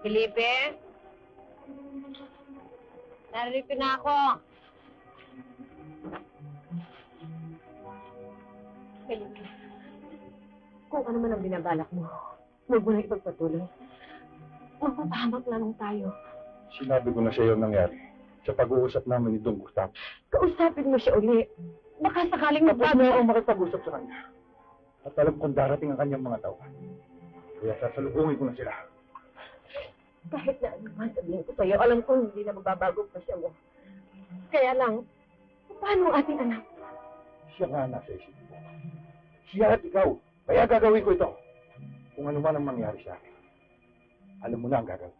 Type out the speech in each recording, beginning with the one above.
Felipe? Narito na ako. Felipe, kung ano man ang binabalak mo, huwag mo na ipagpatuloy. Magpapahamak lang tayo. Sinabi ko na sa iyo nangyari sa pag-uusap namin ni Don Gustavo. Kausapin mo siya uli. Baka sakaling Tapos na akong makipag-usap sa kanya. At alam kong darating ang kanyang mga tauhan. Kaya sasalubungin ko na sila. Kahit na ano man sabihin ko sa'yo, alam ko hindi na magbabago pa siya mo. Kaya lang, paano ang ating anak? Siya nga nasa isip ko. Siya at ikaw. Kaya gagawin ko ito. Kung ano man ang mangyari sa akin. Alam mo na ang gagawin.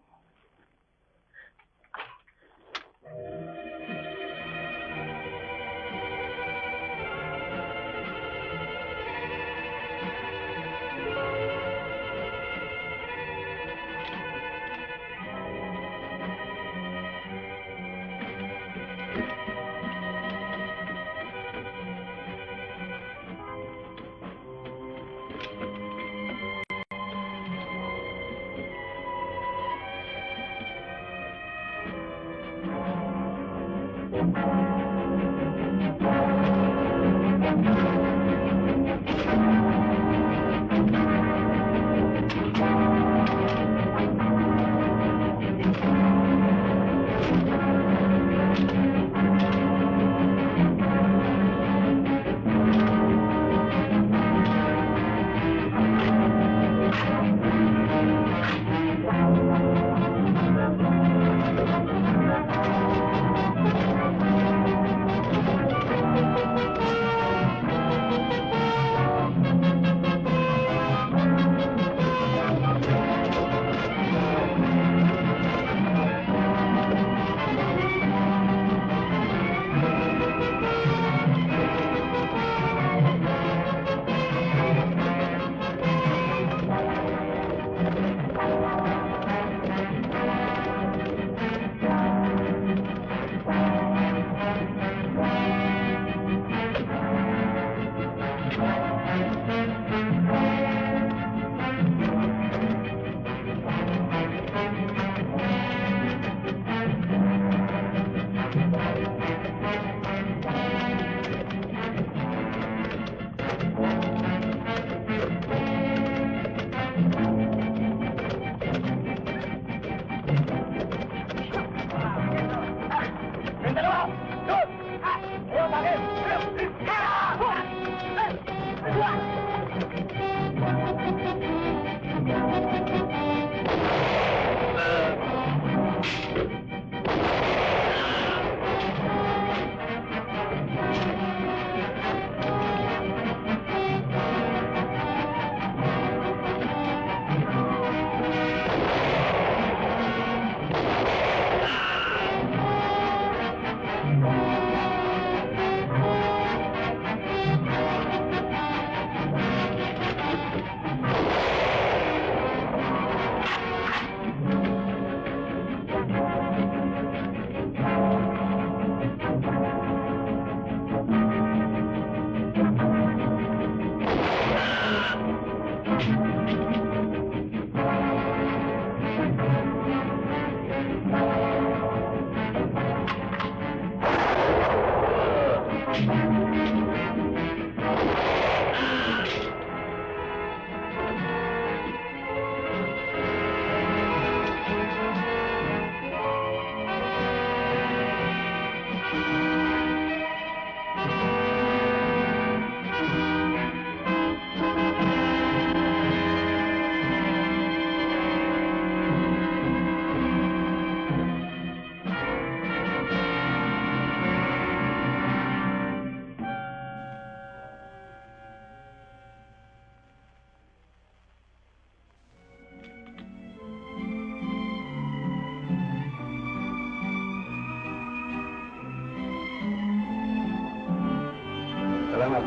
Salamat.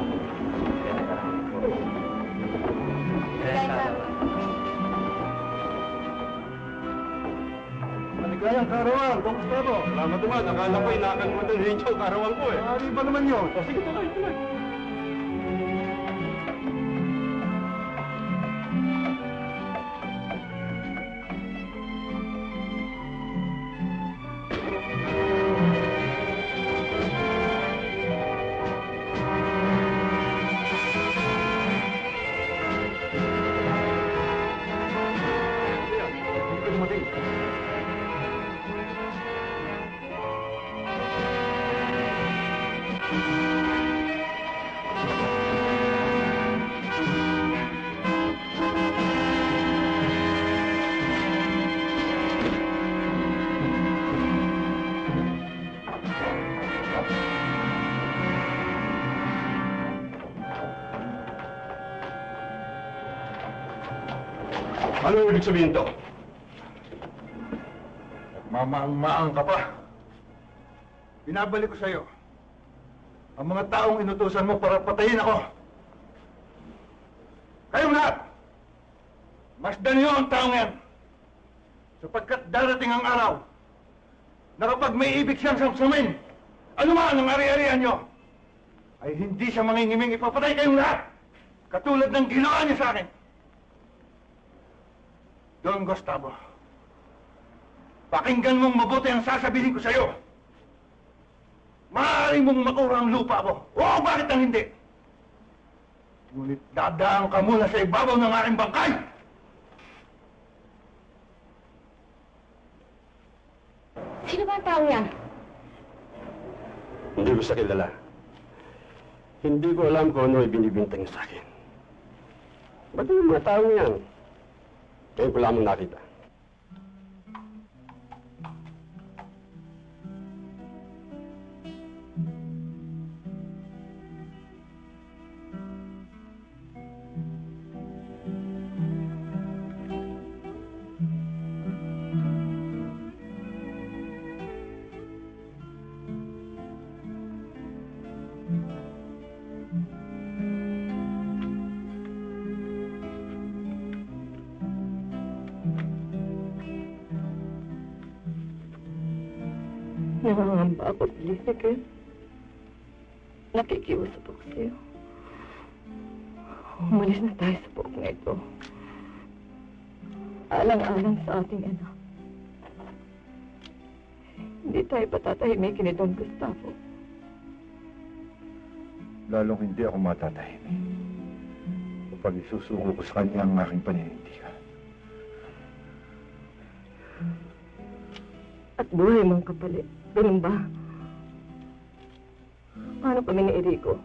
Maligayang kaarawan, Don Gustavo. Salamat naman. Akala ko inakalimutan ni Rachel kaarawan ko eh. Ari ba naman yun? O sige, tuloy, tuloy. dumating. Ano ibig sabihin to? Mamaang-maang ka pa. Binabalik ko sa'yo ang mga taong inutusan mo para patayin ako. Kayong lahat, masdan niyo ang taong yan. Sapagkat darating ang araw na kapag may ibig siyang samsamin, ano man ang ari-arian niyo, ay hindi siya mangingiming ipapatay kayong lahat. Katulad ng ginawa niyo sa akin. Don Gustavo, pakinggan mong mabuti ang sasabihin ko sa'yo. Maaari mong makuha ang lupa ko. Oo, bakit ang hindi? Ngunit dadaan ka muna sa ibabaw ng aking bangkay! Sino ba ang taong yan? Hindi ko siya kilala. Hindi ko alam kung ano ibinibintang niya sa akin. Ba't yung mga taong yan? Ngayon ko lamang nakita. Nangangamba ako, Felicity. Nakikiusap ako sa'yo. Umalis na tayo sa buong na ito. Alang-alang sa ating anak. Hindi tayo patatahimikin ni Don Gustavo. Lalong hindi ako matatahimik kapag isusuko ko sa kanya ang aking paninindigan. At buhay mong kapalit. Ganun ba? Paano kami ni Enrico?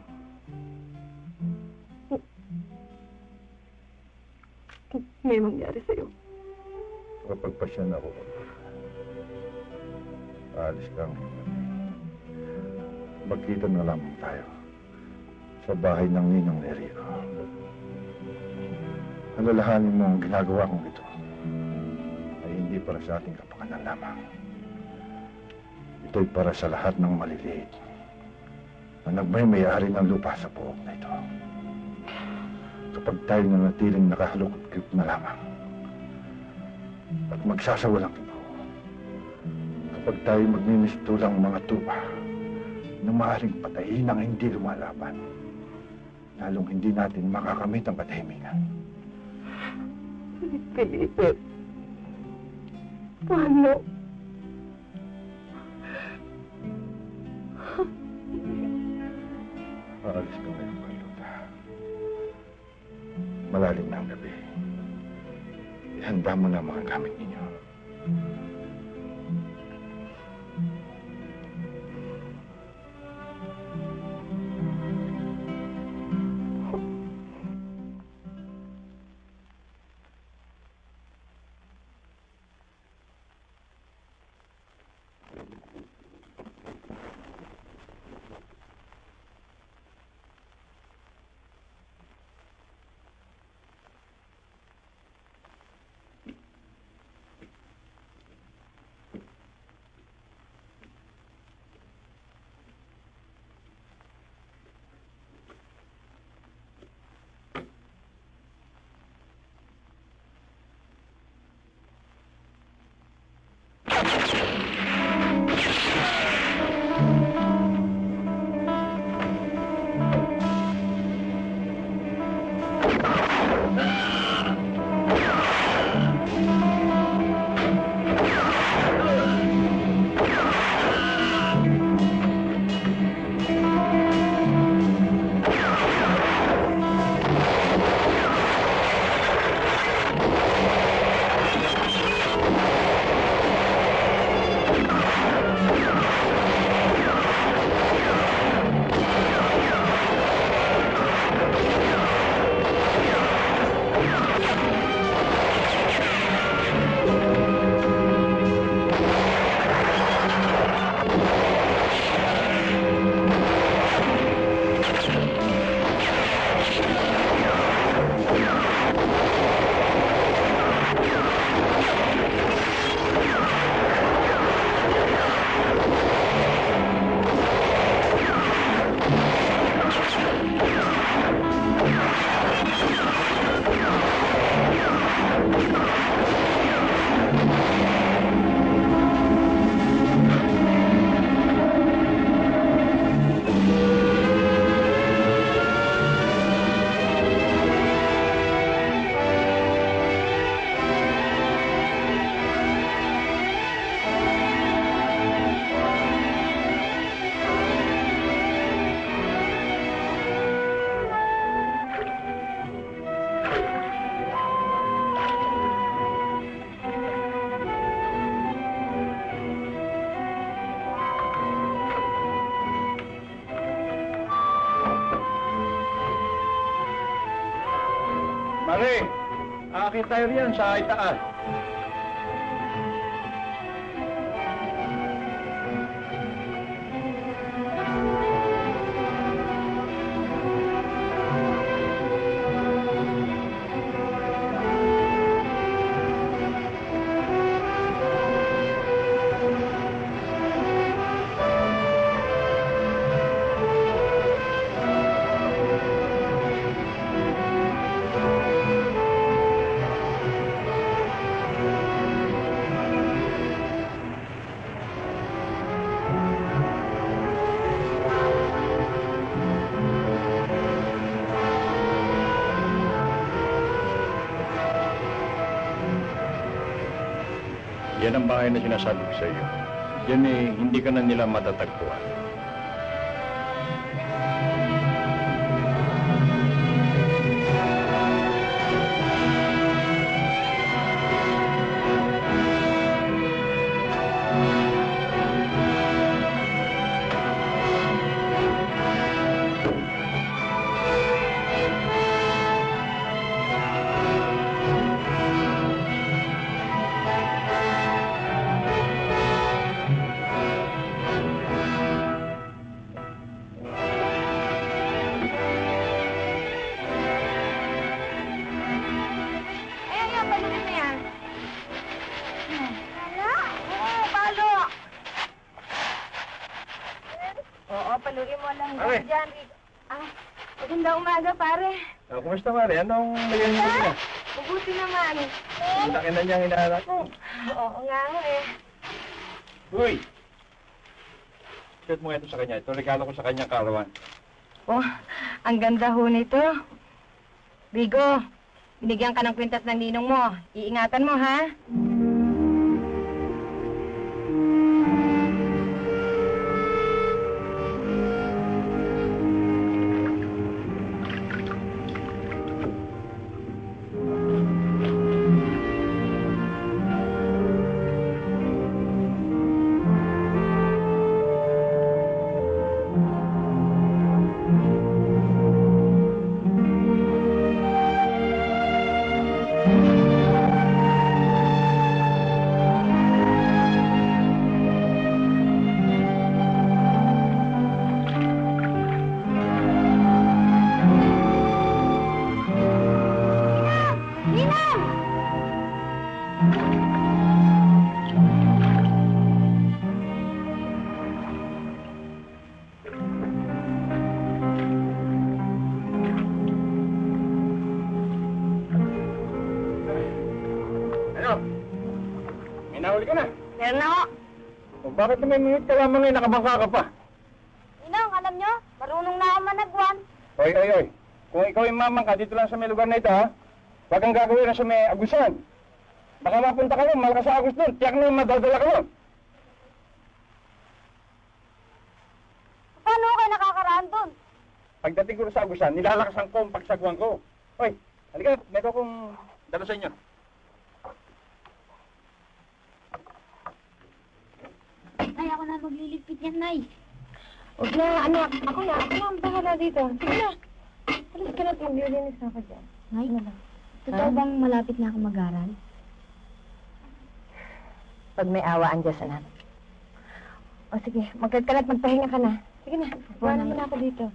May mangyari sa'yo. Kapag pasya na ako, aalis kang magkita na lamang tayo sa bahay ng ninong ni Enrico. Alalahanin mo ang ginagawa kong ito ay hindi para sa ating kapakanan lamang. Ito'y para sa lahat ng maliliit na nagmay-may-ari ng lupa sa buong na ito. Kapag tayo nanatiling nakahalukot na lamang at magsasawalang iba, kapag tayo magmimistulang mga tupa na maaaring patayin ang hindi lumalaban, lalong hindi natin makakamit ang katahimikan. Felipe, paano? Aalis ka ngayon, Carlota. Malalim na ang gabi. Ihanda mo na ang mga gamit ninyo. Sige, aakit tayo riyan sa itaas. Yan ang bahay na sinasabi ko sa iyo. Yan hindi ka na nila matatagpuan. Paluin mo lang Pare. dyan. Maganda umaga, pare. Kumusta, Mari? Anong nangyayari mo na? Mabuti naman. Ang laki na niyang hinahanap mo. Oo nga eh. Uy! Shoot mo ito sa kanya. Ito regalo ko sa kanya, karawan. Oh, ang ganda ho nito. Rigo, binigyan ka ng kwintas ng ninong mo. Iingatan mo, ha? Ano? May nahuli ka na. Meron na ho. O bakit naman minute ka lamang ngayon, nakabangka ka pa? Ninong, alam nyo, marunong na ako managwan. Oy, oy, oy. Kung ikaw ay mamang ka dito lang sa may lugar na ito, ha? Huwag kang gagawin na sa may Agusan. Baka mapunta ka rin, mahal ka sa Agus doon. Tiyak na yung madadala ka doon. Paano kayo nakakaraan doon? Pagdating ko sa Agusan, nilalakasan ko ang pagsagwan ko. Hoy, halika, meron kong dala sa inyo. Nay, ako na magliligpit yan, Nay. Huwag na, anak. Ako na ang bahala dito. Sige na. Alis ka na at maglilinis na ako dyan. Nay, Ano ba? totoo bang malapit na ako mag-aral? Pag may awaan dyan sa namin. O sige, magkat ka na at magpahinga ka na. Sige na, buwan mo na ako dito.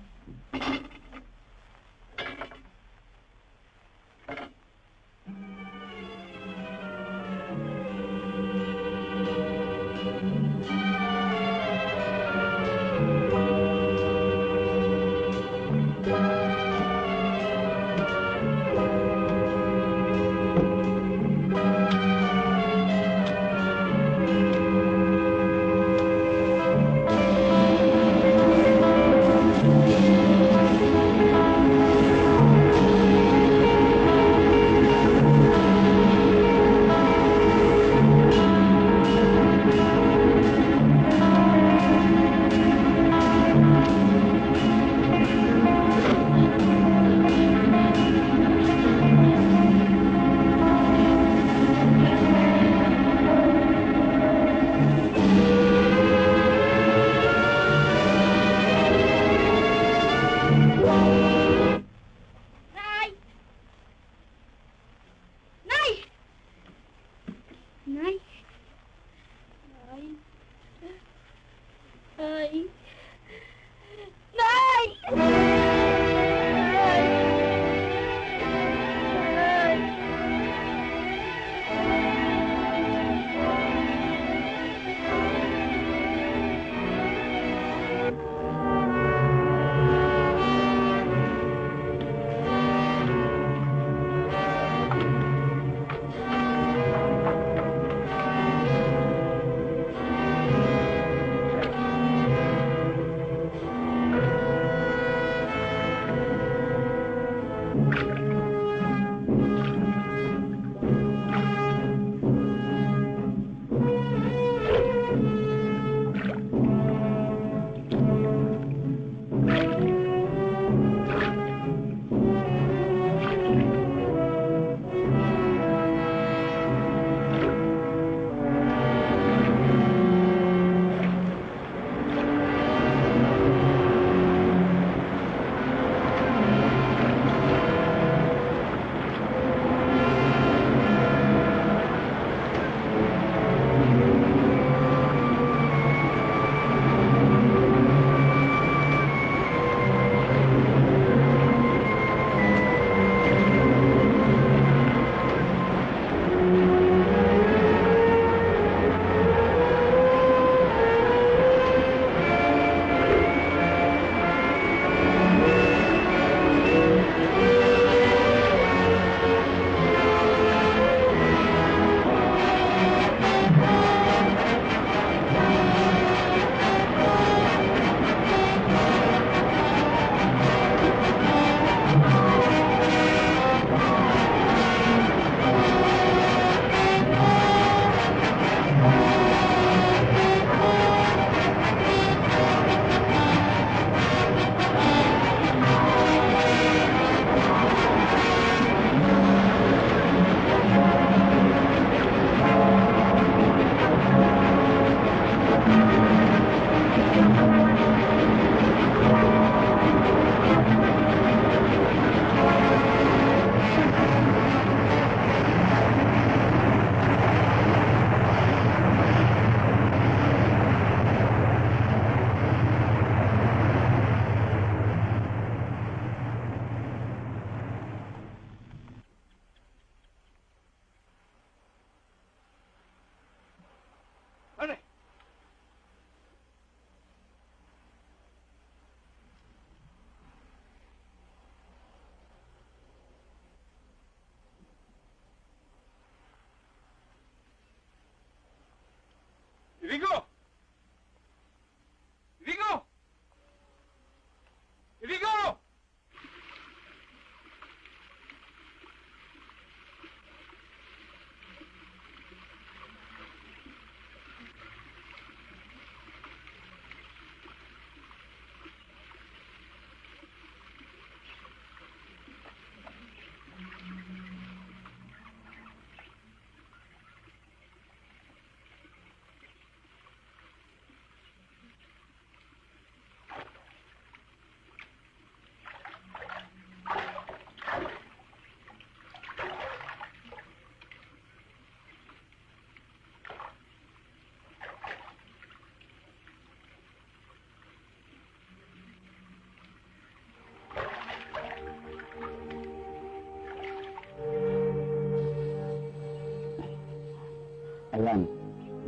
Ayan,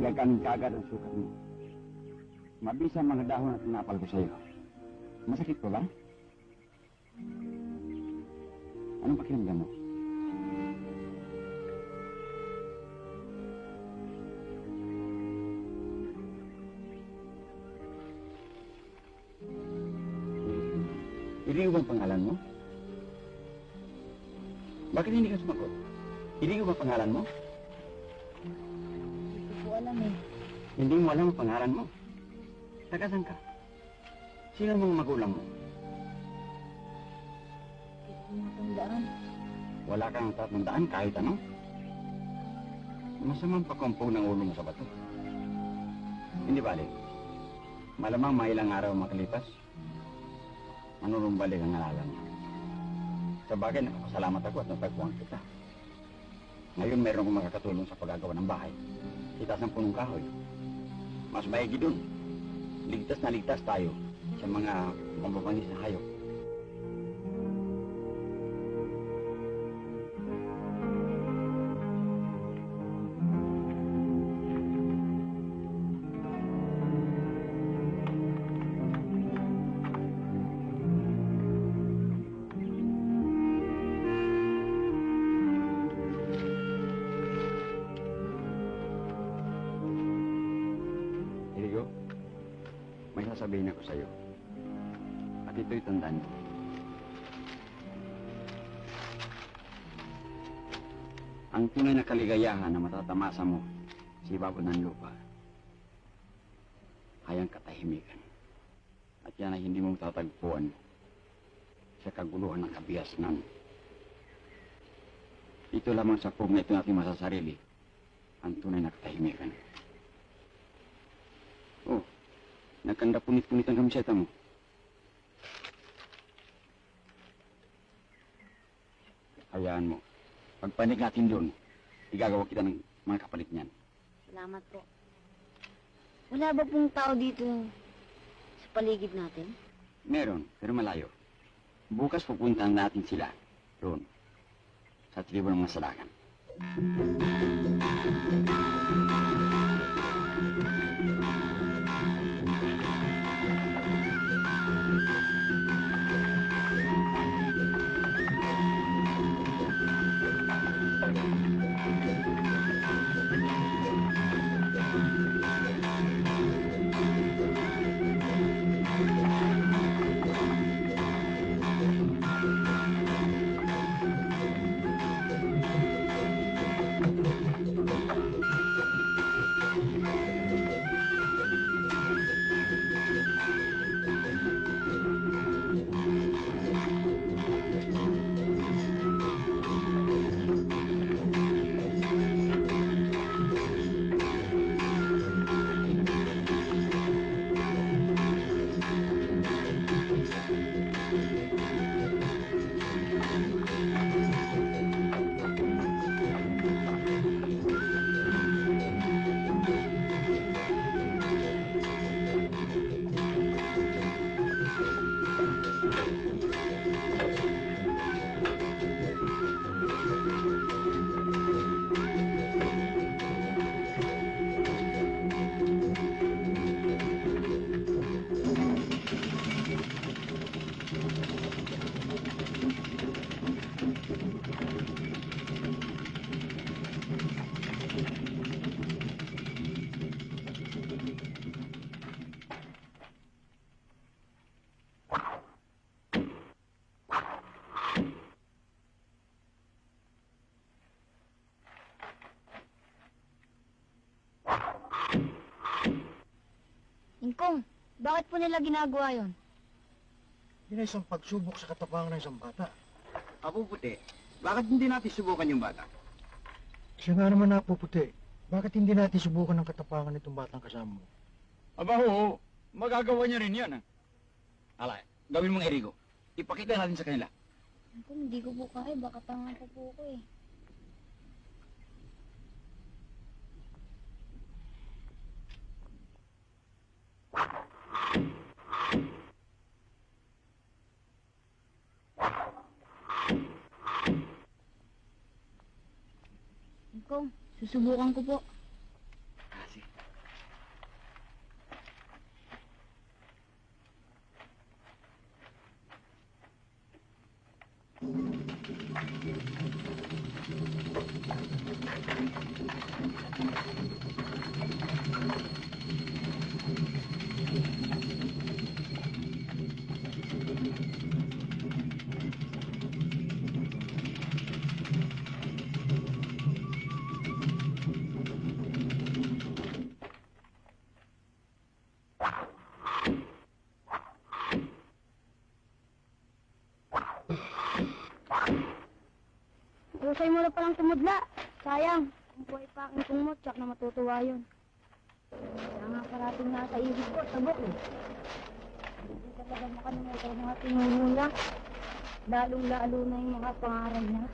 gaganin ka agad ang sukat mo. Mabisa ang mga dahon at napal ko sa'yo. Masakit pa ba? Anong pakiramdam mo? Irigo ba ang pangalan mo? Bakit hindi ka sumagot? Irigo ba ang pangalan mo? Hindi ko po alam eh. Hindi mo alam ang pangalan mo. Taga saan ka? Sino ang mga magulang mo? Hindi ko matandaan. Wala kang tatandaan kahit ano? Masamang pakumpong ng ulo mo sa bato. Hindi balik. Malamang mailang araw makalipas. Manunumbalik ang alaala mo. Sa bagay, nakapasalamat ako at natagpuan kita. Ngayon meron akong makakatulong sa paggagawa ng bahay. Itaas ng punong kahoy. Mas maigi dun. Ligtas na ligtas tayo sa mga mambabanis na hayop. Irigo, may sasabihin ako sa'yo. At ito'y tandaan mo. Ang tunay na kaligayahan na matatamasa mo sa ibabaw ng lupa ay ang katahimikan. At yan ay hindi mo tatagpuan sa kaguluhan ng kabiasnan. Ito lamang sa pug na ito natin masasarili ang tunay na katahimikan. Oh, nagkanda punit-punit ang kamiseta mo. Hayaan mo. Pagpanik natin doon, igagawa kita ng mga kapalit niyan. Salamat po. Wala ba pong tao dito sa paligid natin? Meron, pero malayo. Bukas pupuntahan natin sila doon, sa tribo ng mga salakan. Ingkong, bakit po nila ginagawa yon? Yun ay isang pagsubok sa katapangan ng isang bata. Apo puti, bakit hindi natin subukan yung bata? Siya nga naman napuputi. Bakit hindi natin subukan ang katapangan nitong batang kasama mo? Aba ho, magagawa niya rin yan. Alay, gawin mong Erigo. Ipakita natin sa kanila. Ingkong, hindi ko po kaya. Baka tanga pa po ko eh. Ingkong, susubukan ko po. Husay mo na palang tumudla. Sayang, kung buhay pa aking kumot, tsak na matutuwa yun. Kaya nga parating nasa ibig ko, tabok eh. Hindi talaga makalimutan ng ating ngunula. Lalong-lalo na yung mga pangaral niya.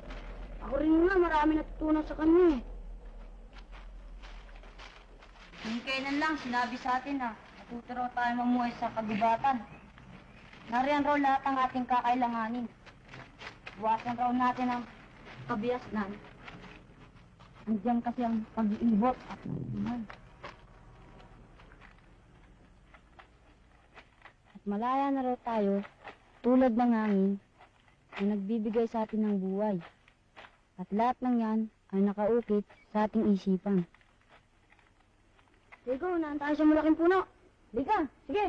Ako rin nga, marami natutunan sa kanya eh. Yung kailan lang, sinabi sa atin na matuto raw tayo mamuhay sa kagubatan. Nariyan raw lahat ang ating kakailanganin. Buwasan raw natin ang kabiasnan. Andiyan kasi ang pag-iibot at pag-iman. At malaya na raw tayo, tulad ng hangin, na nagbibigay sa atin ng buhay. At lahat ng yan ay nakaukit sa ating isipan. Sige, unahan tayo sa malaking puno. Liga, sige.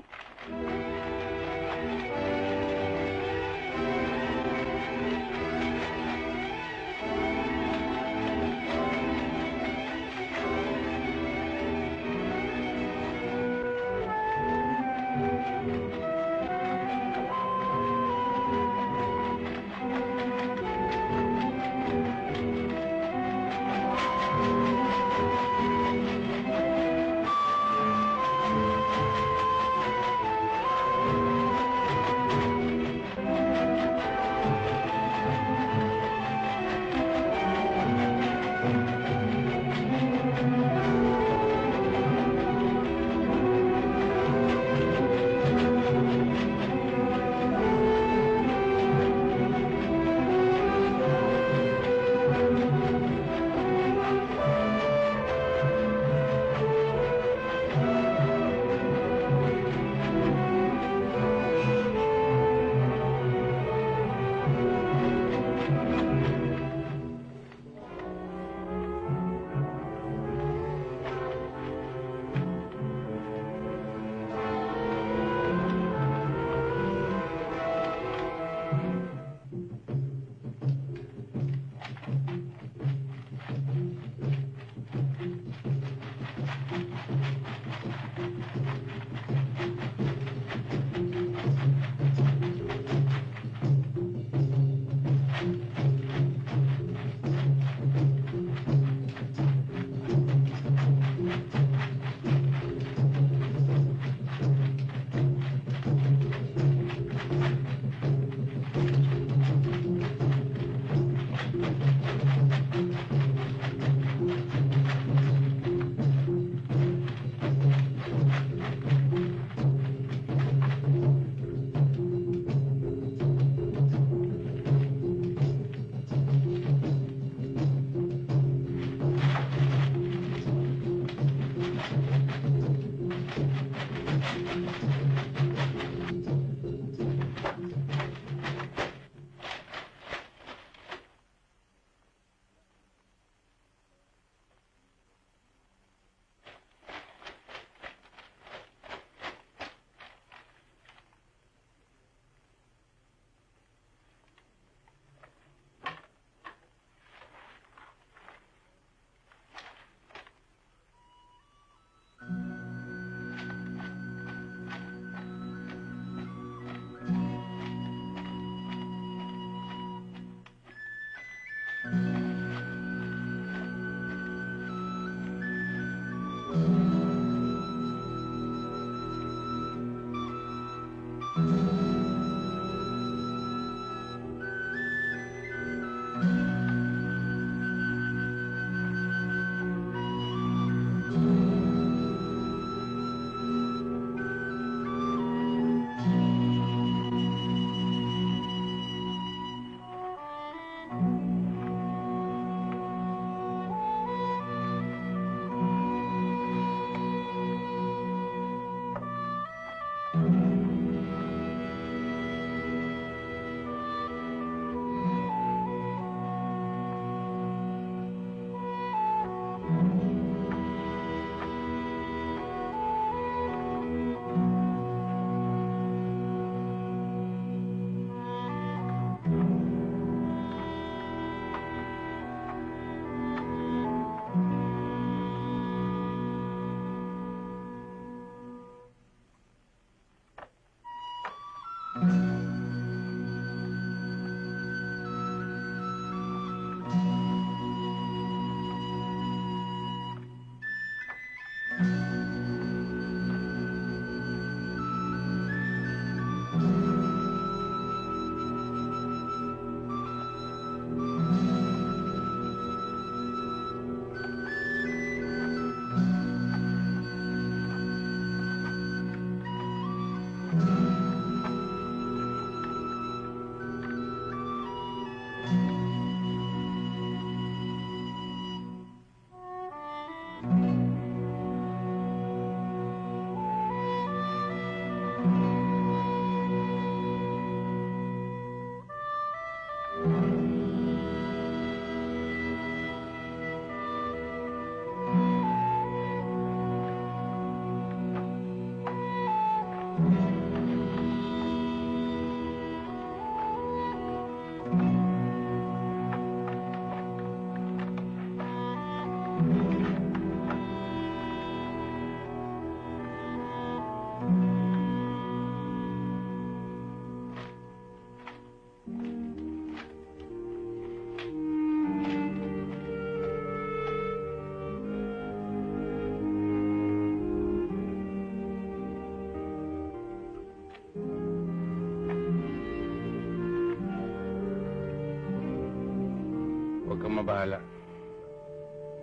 mabahala.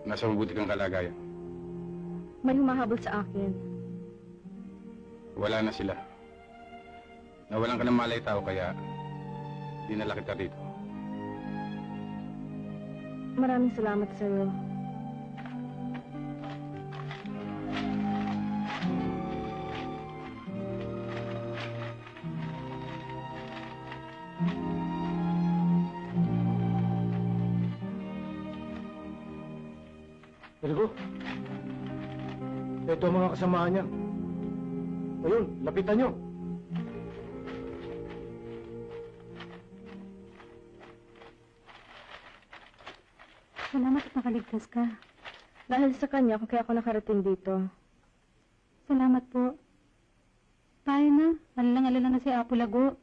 Nasa mabuti kang kalagayan. May humahabol sa akin. Wala na sila. Nawalan ka ng malay tao kaya dinala kita rito. Maraming salamat sa'yo. Irigo, ito ang mga kasamaan niya. Ayun, lapitan niyo. Salamat at nakaligtas ka. Dahil sa kanya, kaya ako nakarating dito. Salamat po. Tayo na. Alalang-alala na si Apo Lago.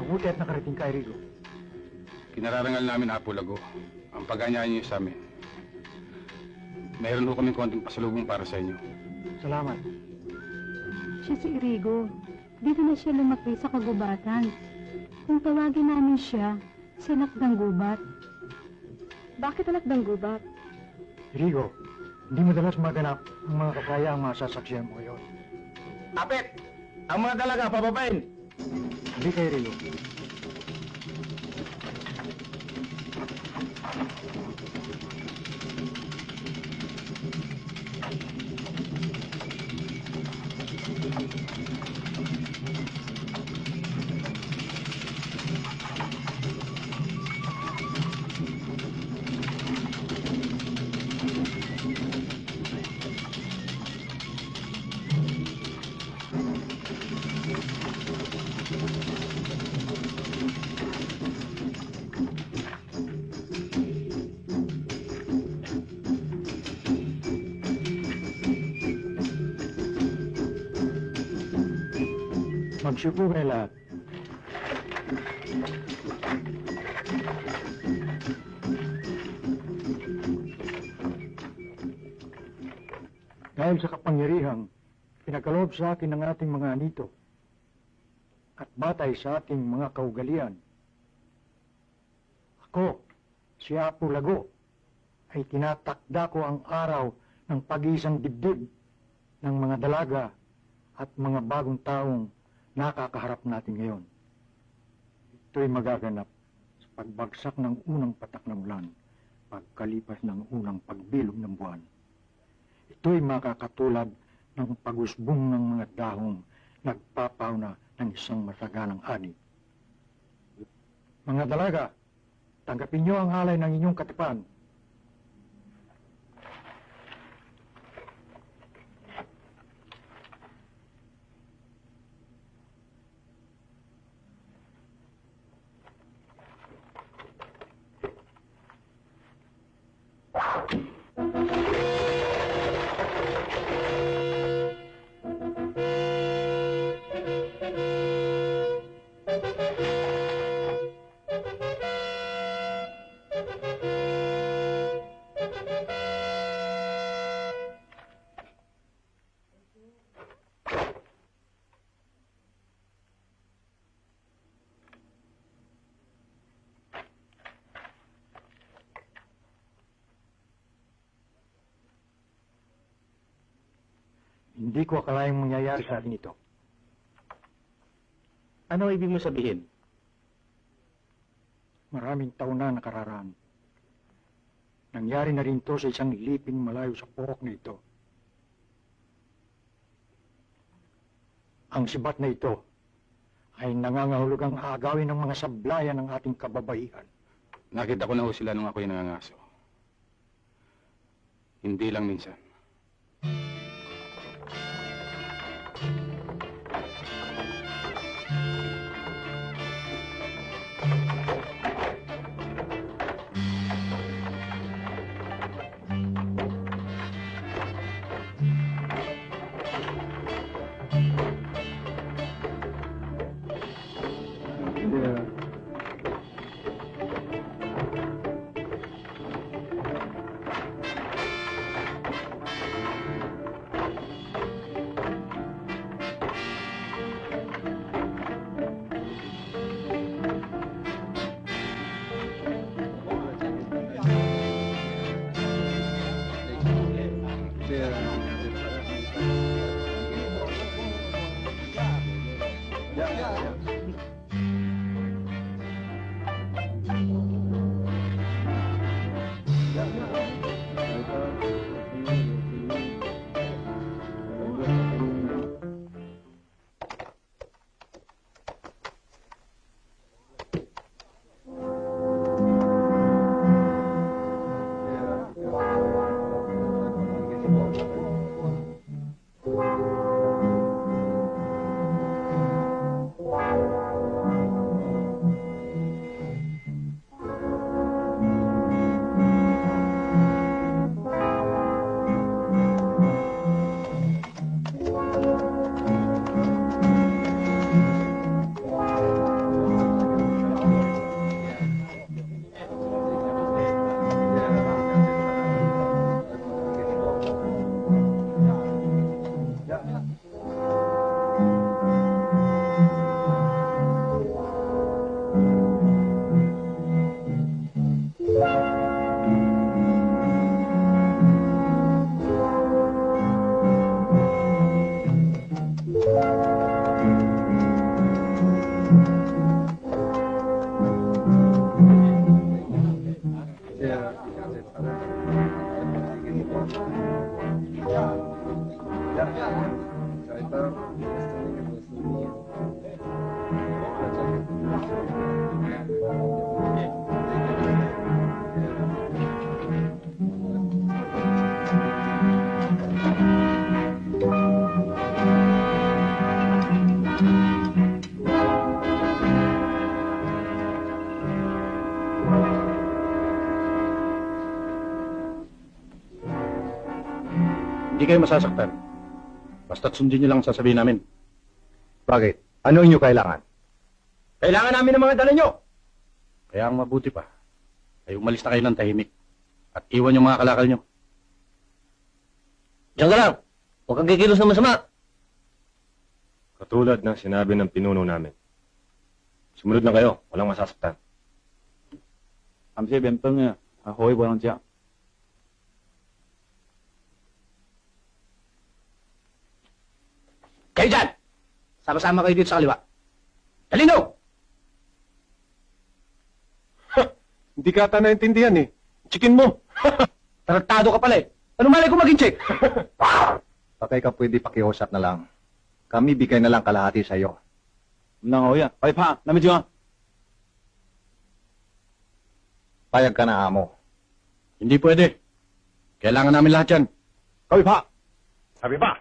Mabuti at nakarating ka, Irigo. Kinararangal namin, Apo Lago, ang pag-anyaya niyo sa amin. Mayroon ho kaming konting pasalubong para sa inyo. Salamat. Siya si Irigo. Dito na siya lumaki sa kagubatan. Kung tawagin namin siya, si anak ng gubat. Bakit anak ng gubat? Irigo, hindi madalas maganap ang mga kakayaang masasaksihan mo ngayon. Apet! Ang mga dalaga, pababain! Hindi kay Irigo. Magsyuko kayo lahat. Dahil sa kapangyarihang pinagkaloob sa akin ng ating mga anito at batay sa ating mga kaugalian, ako, si Apo Lago, ay tinatakda ko ang araw ng pag-iisang dibdib ng mga dalaga at mga bagong taong nakakaharap natin ngayon. Ito'y magaganap sa pagbagsak ng unang patak ng ulan, pagkalipas ng unang pagbilog ng buwan. Ito'y makakatulad ng pag-usbong ng mga dahong nagpapauna ng isang masaganang ani. Mga dalaga, tanggapin niyo ang alay ng inyong katipan. Hindi ko akalayang mangyayari sa atin ito. Ano ibig mo sabihin? Maraming taon na nakararaan. Nangyari na rin to sa isang liping malayo sa purok na ito. Ang sibat na ito ay nangangahulugang agawin ng mga sablayan ng ating kababaihan. Nakita ko na ho sila nung ako'y nangangaso. Hindi lang minsan. Hindi kayo masasaktan. Basta't sundin niyo lang ang sasabihin namin. Bakit? Ano inyo kailangan? Kailangan namin ng mga dala nyo! Kaya ang mabuti pa, ay umalis na kayo ng tahimik at iwan yung mga kalakal nyo. Diyan ka lang! Huwag kang kikilos na masama! Katulad ng sinabi ng pinuno namin. Sumunod lang kayo, walang masasaktan. 俺们这边崩啊，可以不让降。 Kayo dyan! Sama-sama kayo dito sa kaliwa. Talino! Hindi ka ata naintindihan eh. Chicken mo! Tratado ka pala eh. Ano malay ko maging check? Patay ka pwede pakiusap na lang. Kami bigay na lang kalahati sa iyo. 那我呀，害怕，那么就啊， Payag ka na, amo. Hindi pwede. Kailangan namin lahat yan. Kami pa. Sabi ba?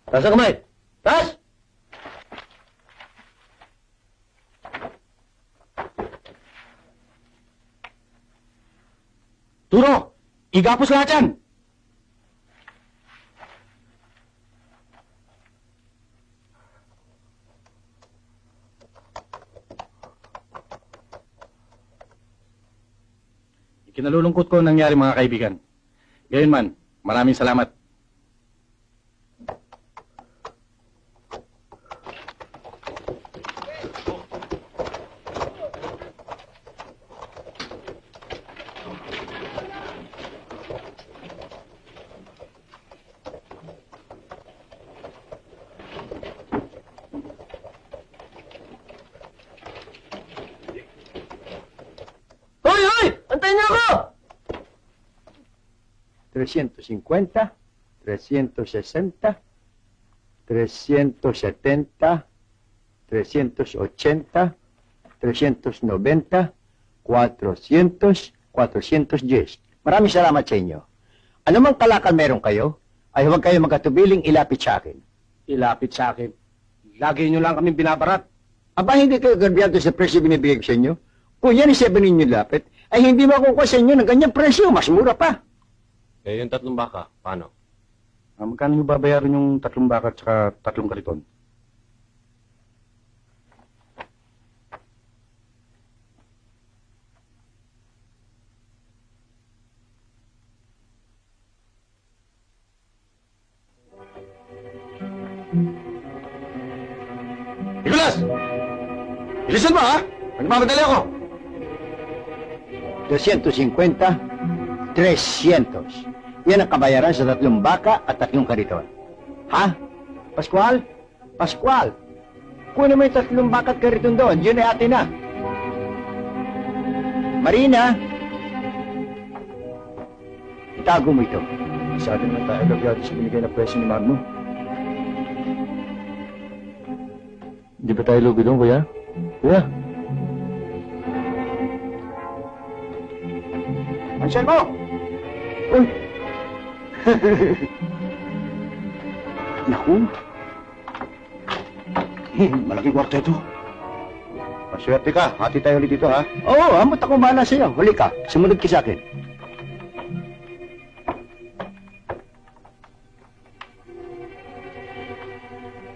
Taas ang kamay! Taas! Turo! Igapos lahat yan! Ikinalulungkot ko ang nangyari mga kaibigan. Gayunman, maraming salamat. Hoy! Hoy! Antayin niyo ako! 350, 360, 370, 380, 390, 400, 410. Maraming salamat sa inyo. Ano mang kalakal meron kayo, ay huwag kayo magkatubiling ilapit sa akin. Ilapit sa akin. Lagi nyo lang kami binabarat. Aba, hindi kayo garbiyado sa presyo binibigay ko sa inyo? Kung yan ang 7 ninyo lapit, ay hindi makukuha sa inyo ng ganyang presyo, mas mura pa. Eh, yung 3 baka, paano? Magkano nyo babayaran yung 3 baka at 3 kariton? Nicolas! Bilisan mo, ha? Nagmamadali ako! 250, 300. Yan ang kabayaran sa 3 baka at 3 kariton. Ha? Pascual? Pascual! Kunin mo yung 3 baka at kariton doon. Yun ay atin na. Marina! Itago mo ito. Masyado naman tayo gabyado sa binigay na presyo ni Magno. Hindi ba tayo lugi doon, kuya? Kuya? Anselmo! Uy! Naku! Malaking kwarto ito. Maswerte ka. Hati tayo ulit dito, ha? Oo, amot ako bahala sa'yo. Huli ka. Sumunod ka sa akin.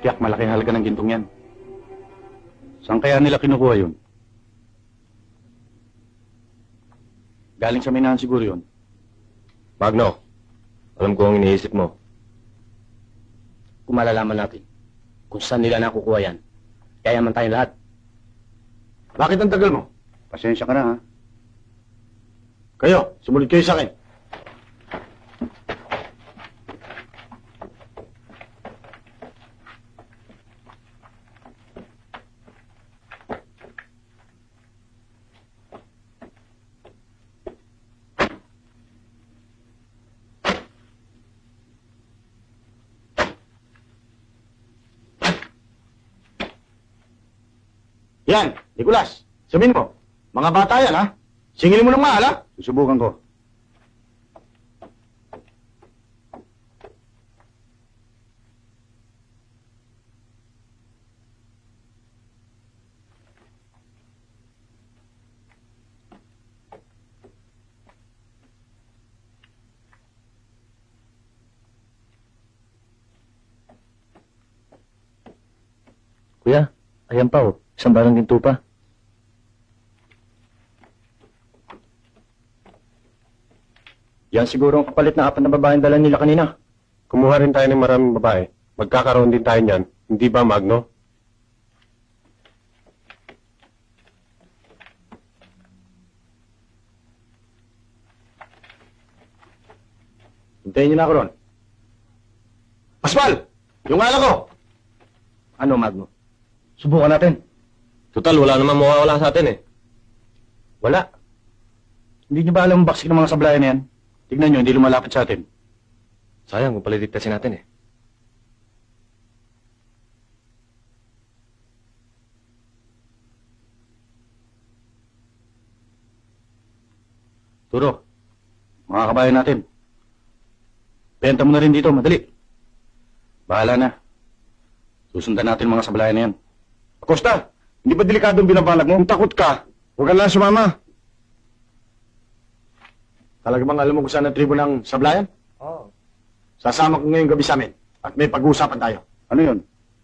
Tiyak malaking halaga ng gintong yan. Saan kaya nila kinukuha yun? Galing sa minahan siguro yun. Magno, alam ko ang iniisip mo. Kung malalaman natin kung saan nila nakukuha yan, kaya man tayong lahat. Bakit ang tagal mo? Pasensya ka na, ha? Kayo, sumunod kayo sa akin. Yan, Nicolas, sabihin mo, mga bata yan, ha? Singilin mo ng mahal, ha? Susubukan ko. Kuya, ayan pa oh. Isang barang ginto pa. Yan siguro ang kapalit na 4 na babaeng dala nila kanina. Kumuha rin tayo ng maraming babae. Magkakaroon din tayo niyan. Hindi ba, Magno? Hintayin niyo na ako ron. Pasmal! Yung alak ko! Ano, Magno? Subukan natin. Total, wala naman mawawala sa atin eh. Wala. Hindi niyo ba alam ang baksik ng mga sablayan na yan? Tignan niyo, hindi lumalapit sa atin. Sayang kung paliligtasin natin eh. Turo, mga kabayan natin. Benta mo na rin dito, madali. Bahala na. Susundan natin mga sablayan na yan. Acosta, hindi ba delikadong binabalak mo? Kung takot ka, huwag ka lang sumama. Talaga bang alam mo kung saan ang tribo ng sablayan? Oo. Sasama ko ngayong gabi sa amin at may pag-uusapan tayo. Ano yun?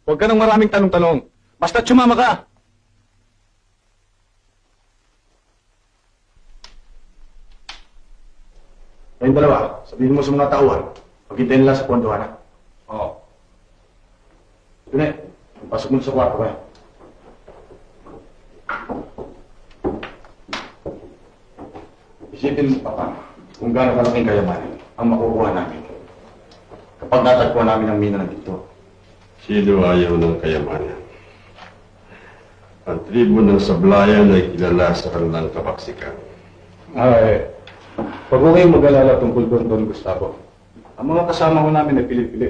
Huwag ka ng maraming tanong-tanong. Basta't sumama ka. Kayong dalawa, sabihin mo sa mga tauhan, paghintayin nila sa pondohan. Oo. Ito na, pasok mo sa kwarto ka. Isipin mo, Papa, kung gaano kalaking kayamanan ang makukuha namin kapag natagpuan namin ang mina ng ginto. Sino ayaw ng kayamanan? Ang tribo ng Sablayan ay kilala sa kanilang kabaksikan. Ay, huwag mo kayong mag-alala tungkol doon, Don Gustavo. Ang mga kasama ko namin ay pili-pili.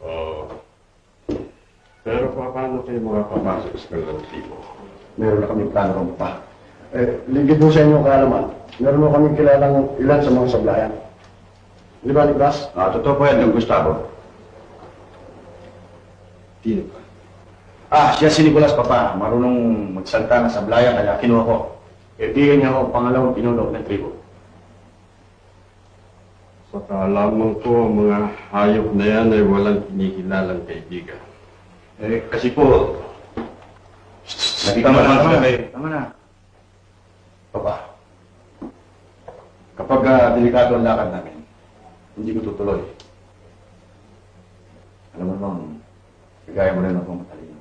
Oo. Pero paano kayo makapapasok sa kanilang tribo? Meron na kaming plano ron pa. Ligid mo sa inyong kaalaman. Meron mo kaming kilalang ilan sa mga sablayan. Di ba, Nicolas? Totoo po yan, Don Gustavo. Sino ba? Siya si Nicolas, Papa. Marunong magsalta ng sablayan, kaya kinuha ko. Bigyan niya ako pangalawang pinuno ng tribo. Sa kaalaman ko, ang mga hayop na yan ay walang kinikilalang kaibigan. Kasi po... Tama na. Papa, kapag delikado ang lakad namin, hindi ko tutuloy. Alam mo naman, kagaya mo rin akong matalino.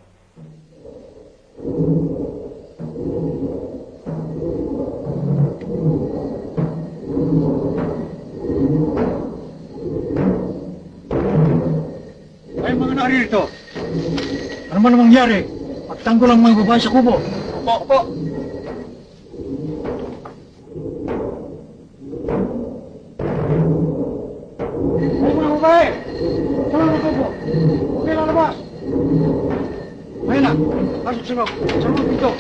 Ay, mga naririto. Ano man ang mangyari? Pagtanggol ang mga babae sa kubo. Opo. Ay, mga babae! Saan ang kubo? Huwag kayo lalabas! Ayun na, pasok sa loob. Sa loob dito.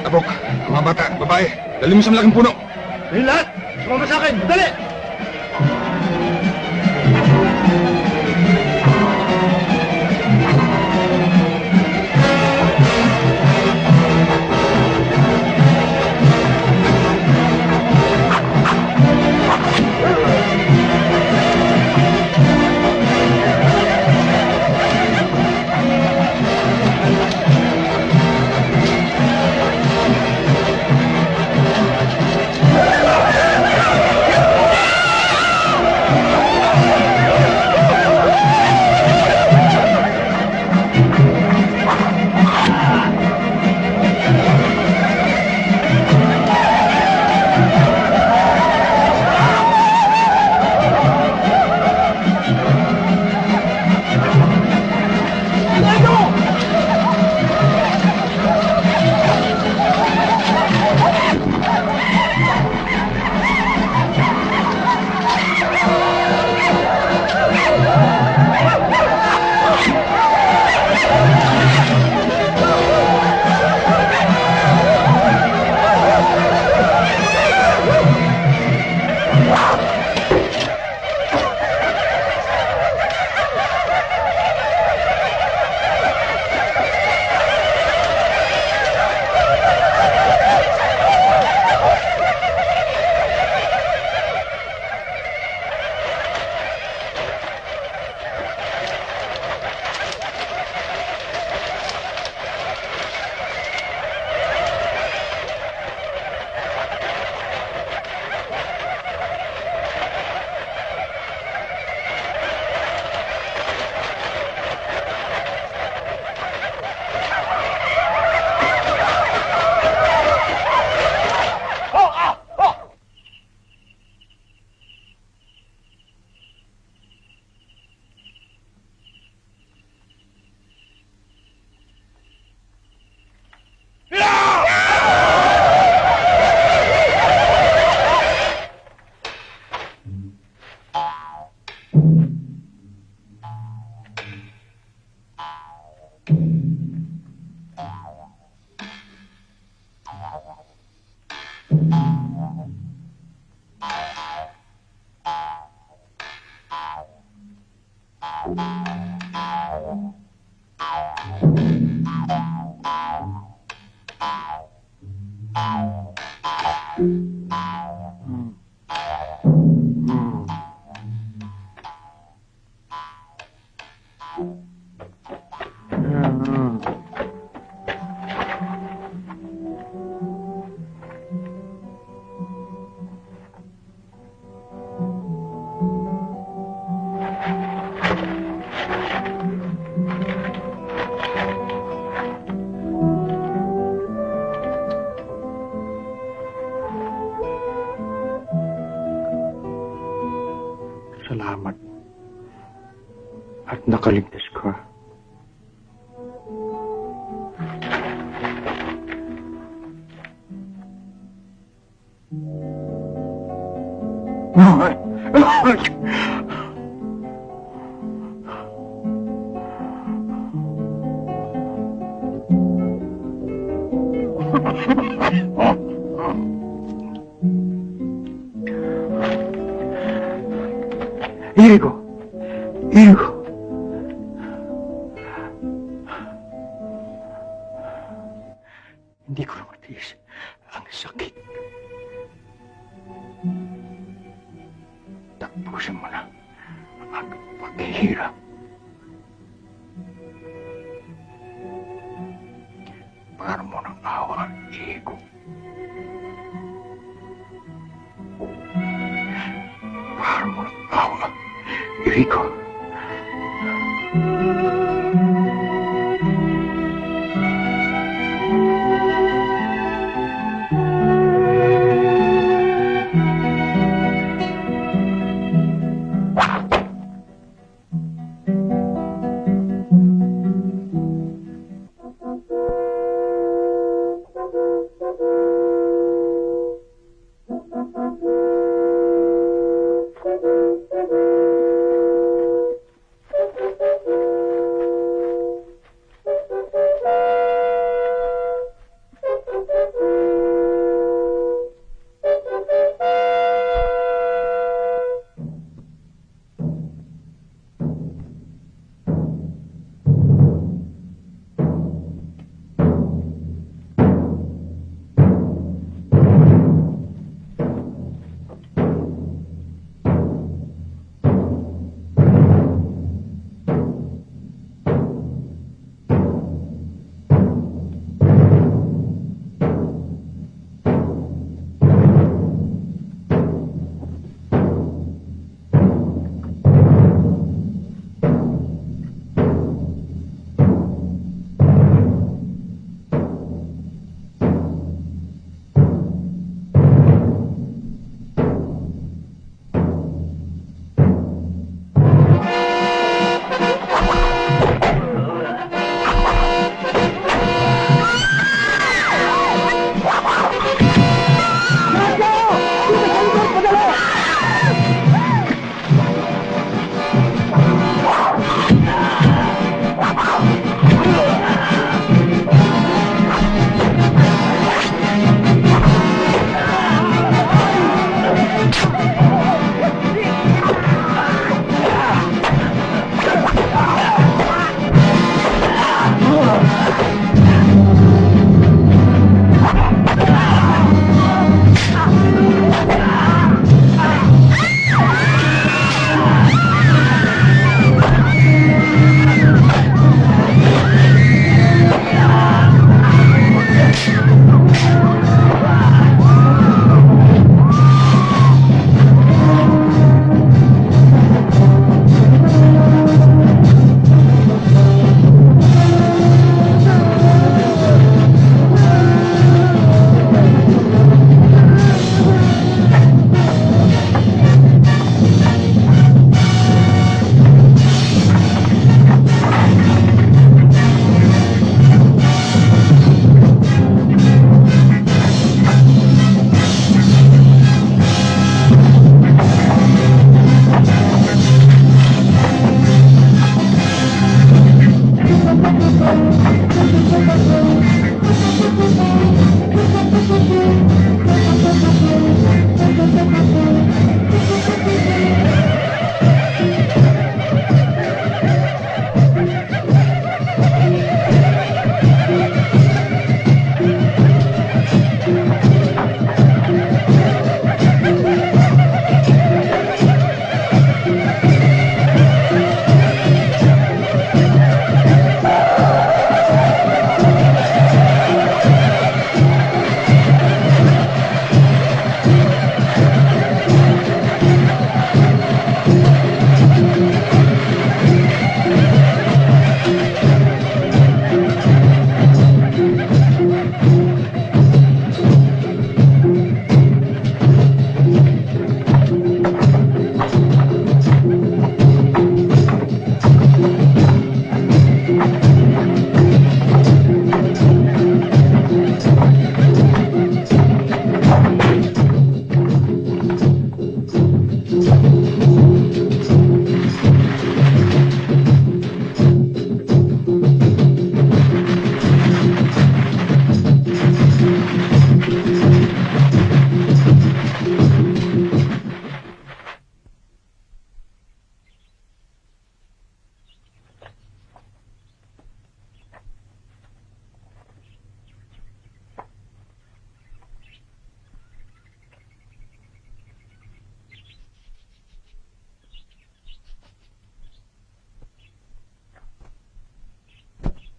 Tabok, mga bata, babae, dali mo sa malaking puno. Kayo lahat, sumama sa akin, dali! Salamat. At nakaligtas ka. Irigo! Irigo! Hindi ko na matiis ang sakit. Tapusin mo na ang paghihirap. Para mo ng awa, Irigo. Para mo ng awa, Irigo.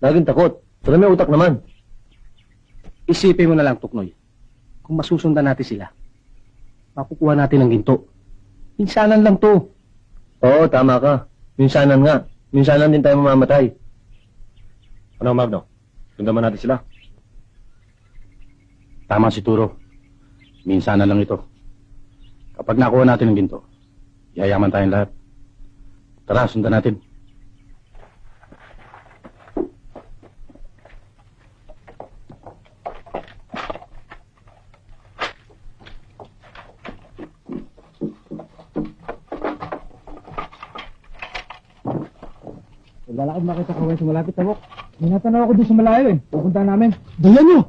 Laging takot. Pero may utak naman. Isipin mo na lang, Tuknoy. Kung masusundan natin sila, makukuha natin ng ginto. Minsanan lang to. Oo, tama ka. Minsanan nga. Minsanan din tayo mamamatay. Ano, Magno? Sundan ba natin sila? Tama si Turo. Minsanan lang ito. Kapag nakuha natin ng ginto, yayaman tayong lahat. Tara, sundan natin. Lalakad makita ko sa malapit, Tabok. May natanaw ako doon sa malayo eh. Pupunta namin. Dayan nyo!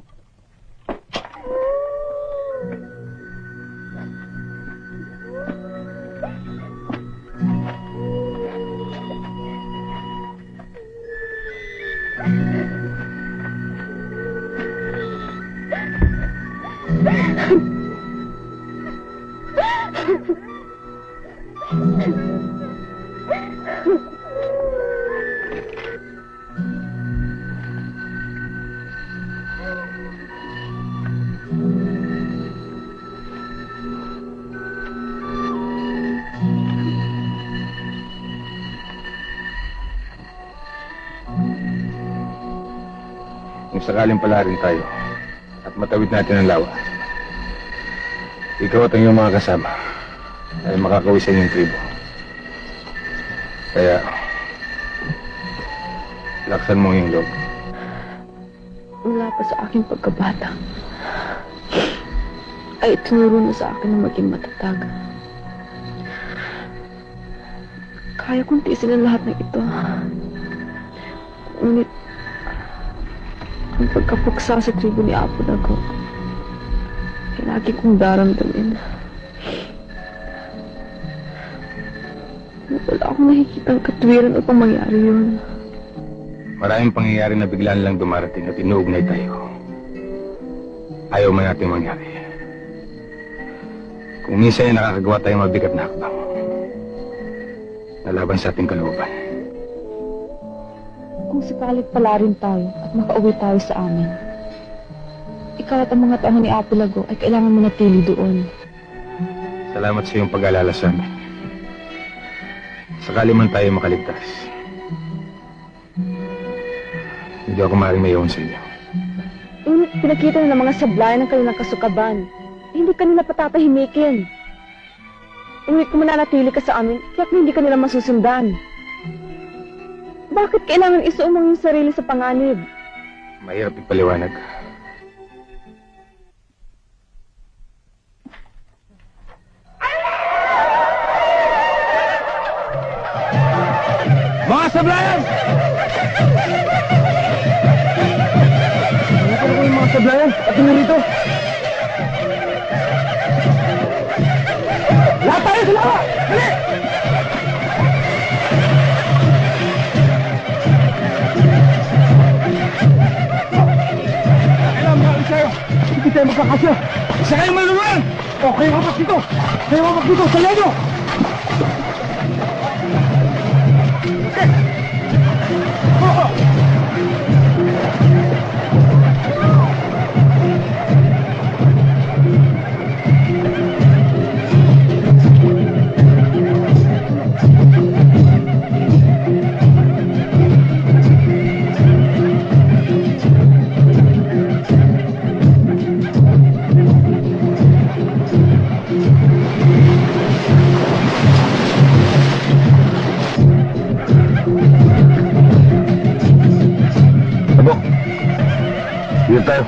Kung sakaling pala rin tayo at matawid natin ang lawa, ikaw at ang iyong mga kasama ay makakauwi sa inyong tribo. Kaya, laksan mo ang iyong loob. Mula pa sa aking pagkabata, ay tinuro na sa akin na maging matatag. Kaya kong tiisin ang lahat ng ito. Ngunit, ang pagkapuksa sa tribo ni Apo Dago, ay lagi kong daramdamin. Wala akong nakikitang katwiran upang mangyari yun. Maraming pangyayari na biglaan lang dumarating at inuugnay tayo. Ayaw man natin mangyari. Kung minsan ay nakakagawa tayong mabigat na hakbang na laban sa ating kalooban. Kung sakalit pala rin tayo at makauwi tayo sa amin, ikaw at ang mga tao ni Apo Lago ay kailangan manatili doon. Salamat sa iyong pag-alala sa amin. Sakali man tayo makaligtas, hindi ako maaaring mayawan sa iyo. Ngunit pinakita na ng mga sablayan ng kanilang kasukaban, hindi kanila patatahimikin. Ngunit kung mananatili ka sa amin, tiyak na hindi kanila masusundan. Bakit kailangan isuumang yung sarili sa panganib? Mahirap ipaliwanag. Mga sablayan! Ano ko yung mga sablayan? Patungo rito! Lahat tayo sa lawa! Dali! Kailangan mga isayo! Hindi tayo magkakasya! Isa kayong maluluan! O, kayo mamak dito! Kayo mamak dito! Sayo nyo! Dito tayo.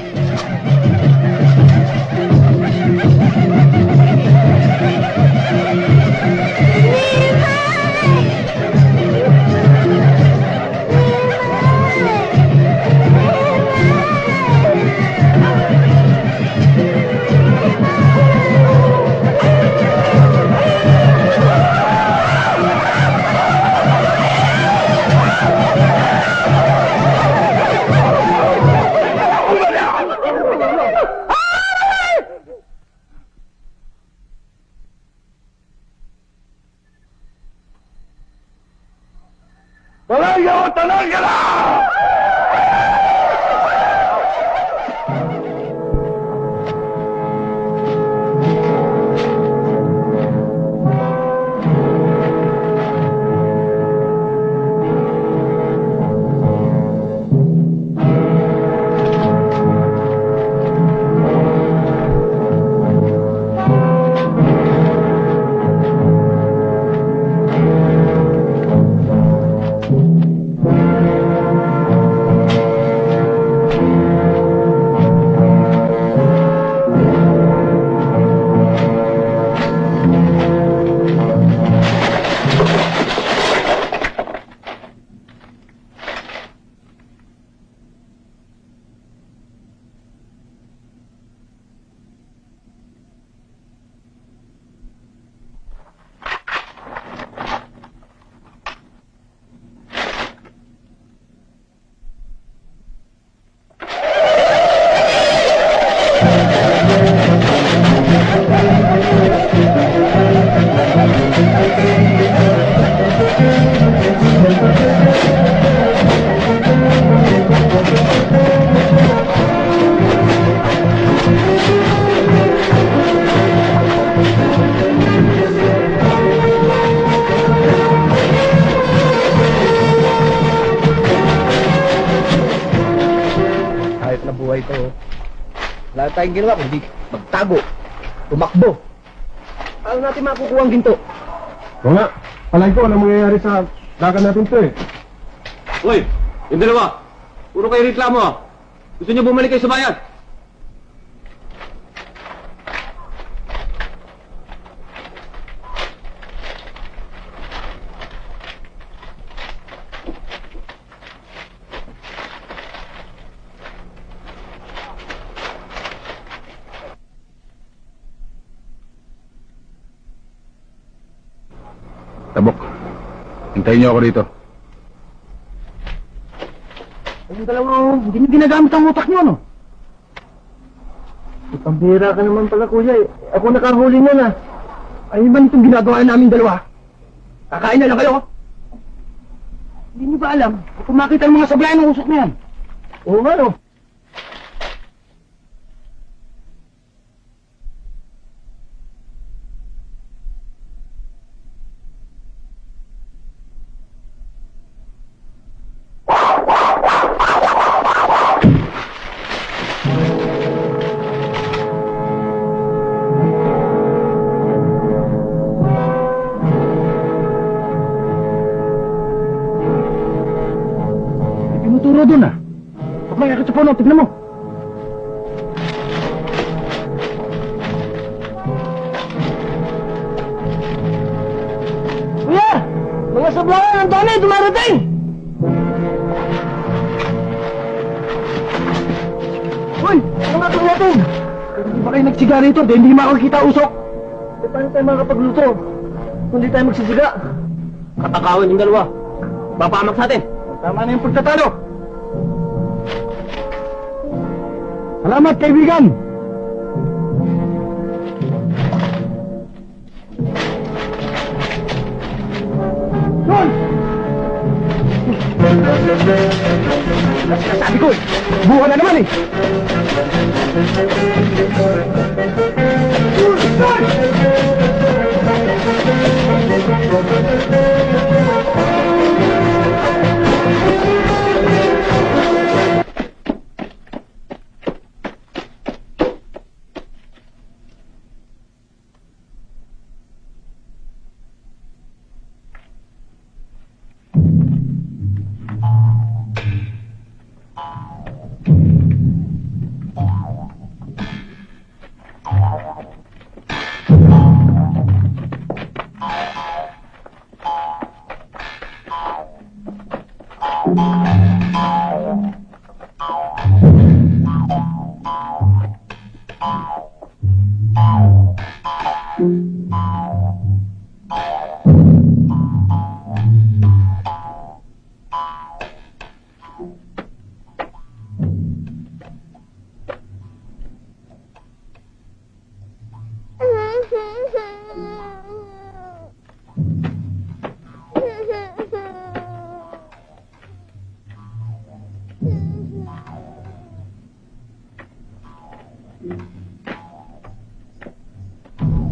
buhay to. Wala tayong ginawa kundi magtago, tumakbo. Paano natin makukuha ang ginto? Oo nga. Palagi ko anong mangyayari sa dagat natin to eh. Uy, yung dalawa. Puro kayo reklamo ah. Gusto niyo bumalik kayo sa bayan? Tabok, hintayin niyo ako rito. Yung dalawa, hindi niyo ginagamit ang utak niyo, no? Pambira ka naman pala, kuya eh. Ako nakahuli niya na. Ay, ba itong ginagawa namin dalawa? Kakain na lang kayo? Hindi niyo ba alam kung makita ang mga sablayan ng usok na yan? Oo nga, no? Tinuturo doon ah. Pag may akit sa puno, tignan mo. Kuya! Mga sablayan, ang dami, dumarating! Uy! Ano nga ito natin? Hindi ba kayo nagsiga rito? Di hindi makakita usok. E paano tayo makapagluto? Kung di tayo magsisiga. Katakawan yung dalawa. Bapamak sa atin. Tama na yung pagtatalo. Salamat, kaibigan! Doon! Sabi ko eh, buha na naman eh!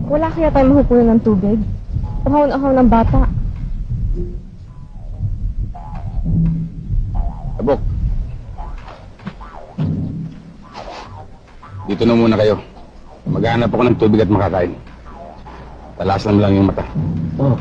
Wala kaya tayo mahupunan ng tubig? Ahon-ahon ng bata. Tabok. Dito na muna kayo. Maghahanap ako ng tubig at makakain. Talasan mo lang yung mata. Oh.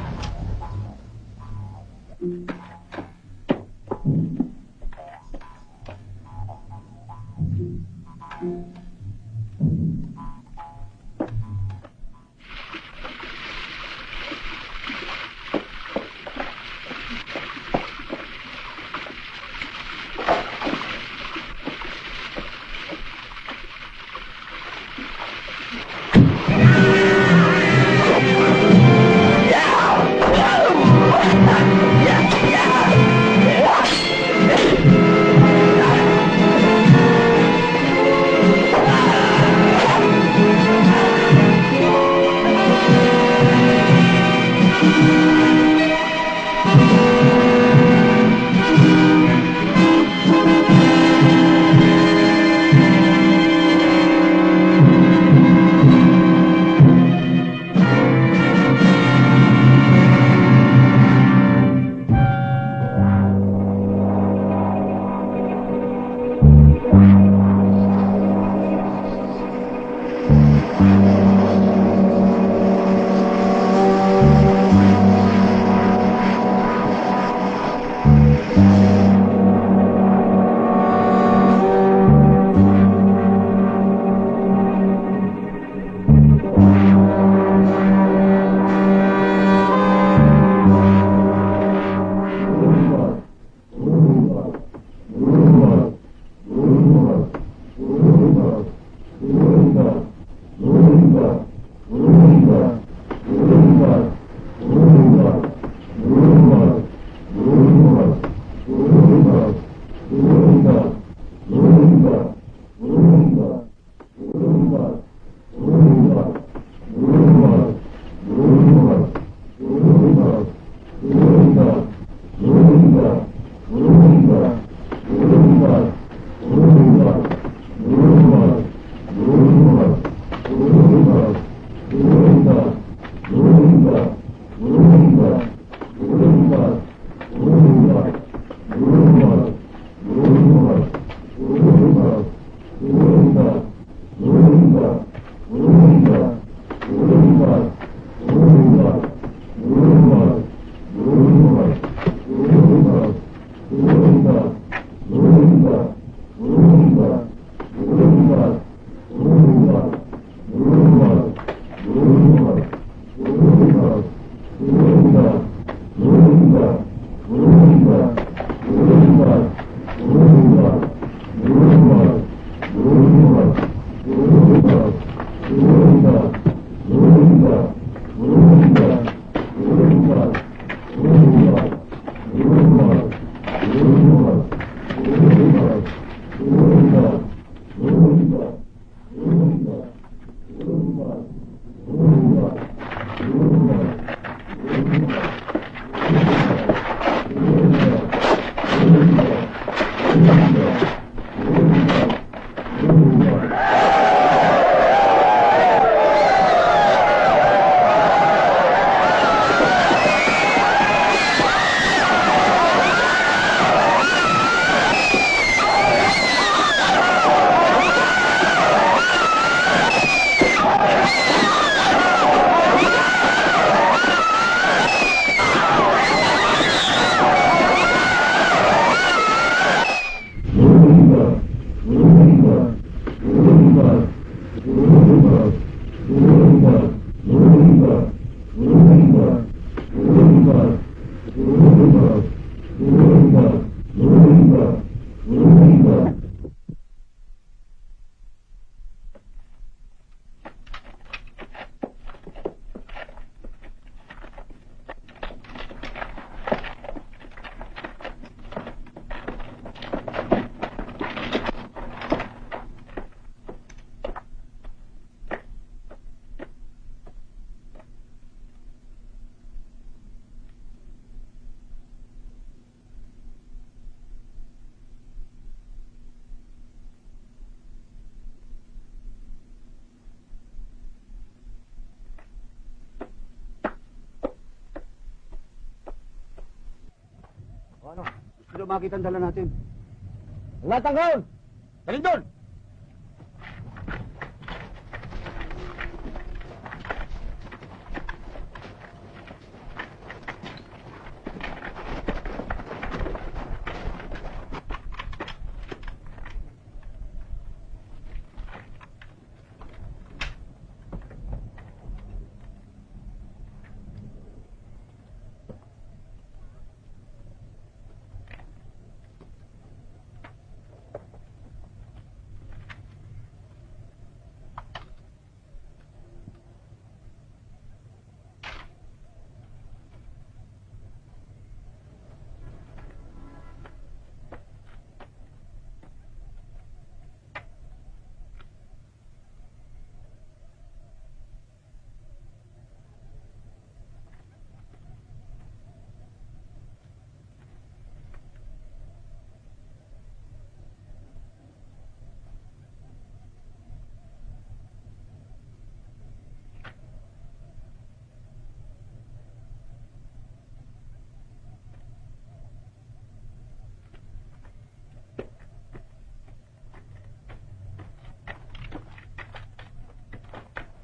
Yeah! Ano? Gusto na makita ang dala natin. Lahat ang gawin! Dalhin doon!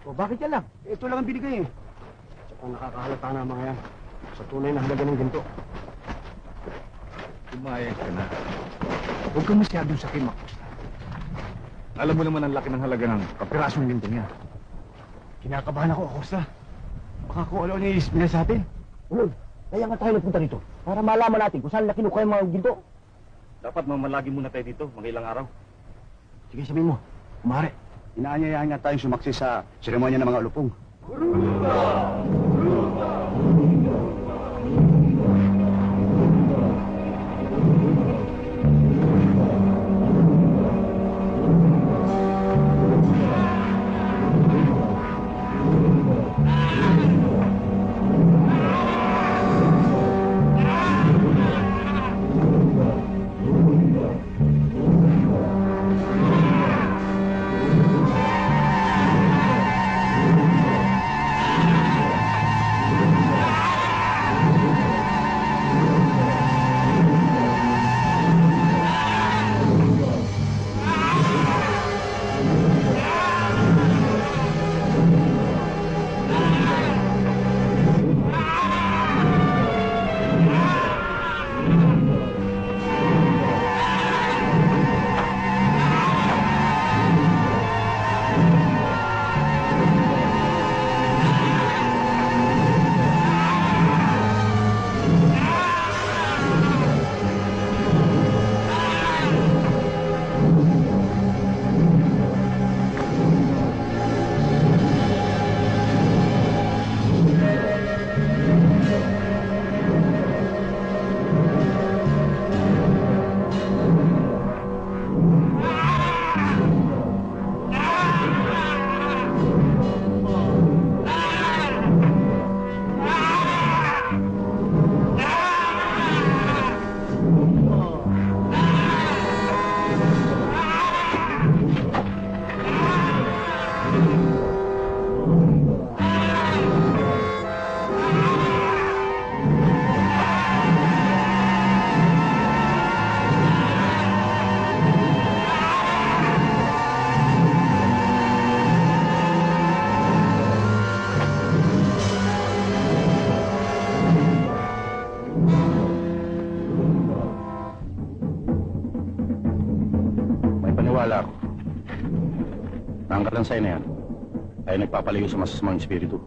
O bakit yan lang? Ito lang ang binigay eh. Tsaka nakakahalata na mga yan. Sa tunay na halaga ng ginto. Umayos ka na. Huwag kang masyadong sakimak. Alam mo naman ang laki ng halaga ng kapirasong ginto niya. Kinakabahan ako, Acosta. Baka kung ano niya sa atin. Ulol, kaya nga tayo nagpunta dito. Para malaman natin kung saan na kinukuha yung mga ginto. Dapat mamalagi muna tayo dito, mga ilang araw. Sige, sabihin mo. Kumare. Inaanyayahan nga tayong sumaksi sa seremonya ng mga ulupong. Naniniwala ako. Ang kalansay na yan ay nagpapalayo sa masasamang espiritu.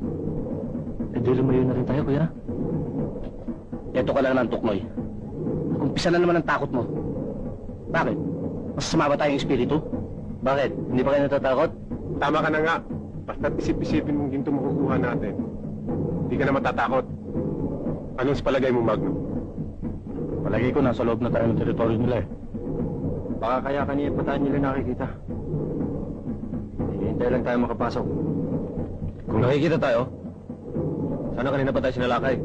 Eh, di lumayo na rin tayo, kuya. Ito ka lang ng tuknoy. Umpisa na naman ang takot mo. Bakit? Masasama ba tayong espiritu? Bakit? Hindi ba kayo natatakot? Tama ka na nga. Basta't isip-isipin mong ginto makukuha natin. Hindi ka na matatakot. Anong sa palagay mo, Magnum? Palagi ko nasa loob na tayo ng teritoryo nila eh. Baka kaya kanina pa tayo nila nakikita. Hihintay lang tayo makapasok. Kung nakikita tayo, sana kanina pa tayo sinalakay.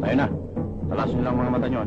Tayo na. Talasin niyo lang ang mga mata nyo.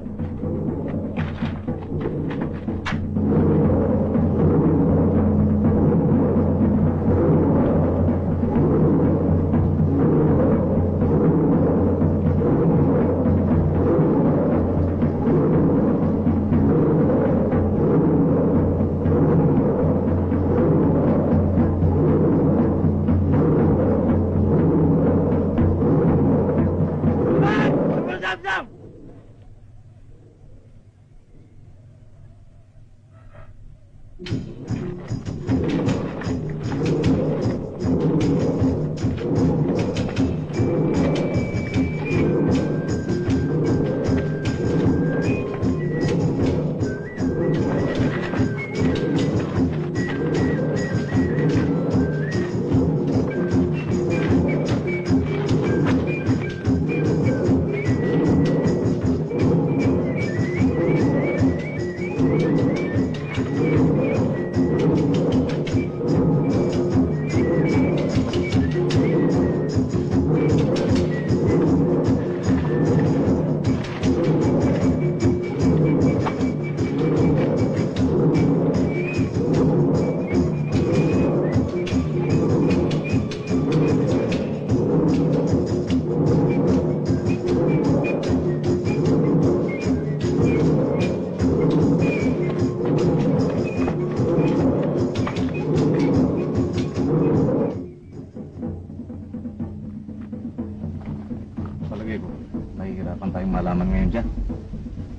Palagay ko, mahihirapan tayong malaman ngayon dyan.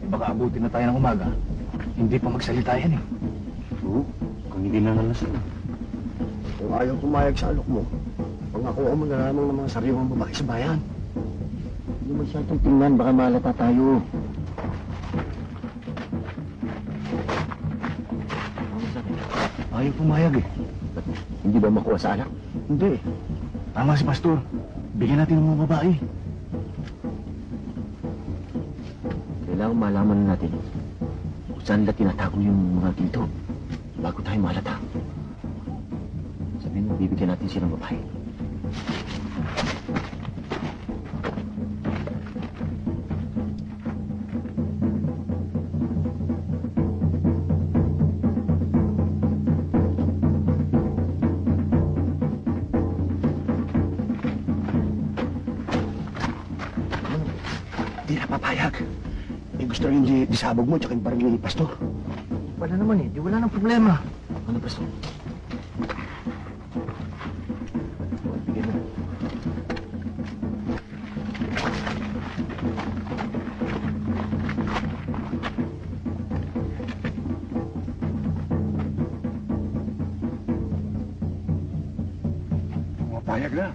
Eh baka abutin na tayo ng umaga. Hindi pa magsalita yan eh. Oo, kung hindi na nalasing. Kung ayaw pumayag sa alok mo, pangakuha mo na lamang ng mga sariwang babae sa bayan. Hindi masyadong tingnan, baka malata tayo. Ayaw pumayag eh. Hindi ba makuha sa alak? Hindi. Tama si Pastor. Bigyan natin ng mga babae. Kailangan malaman natin kung saan nila tinatago yung mga ginto bago tayo malata. Sabihin mo, bibigyan natin silang babae. Di na papayag. Eh, gusto rin di sabog mo tsaka yung baril ni Pastor. Wala naman eh, di wala nang problema. Ano, Pastor? Bigyan mo. Pumapayag na.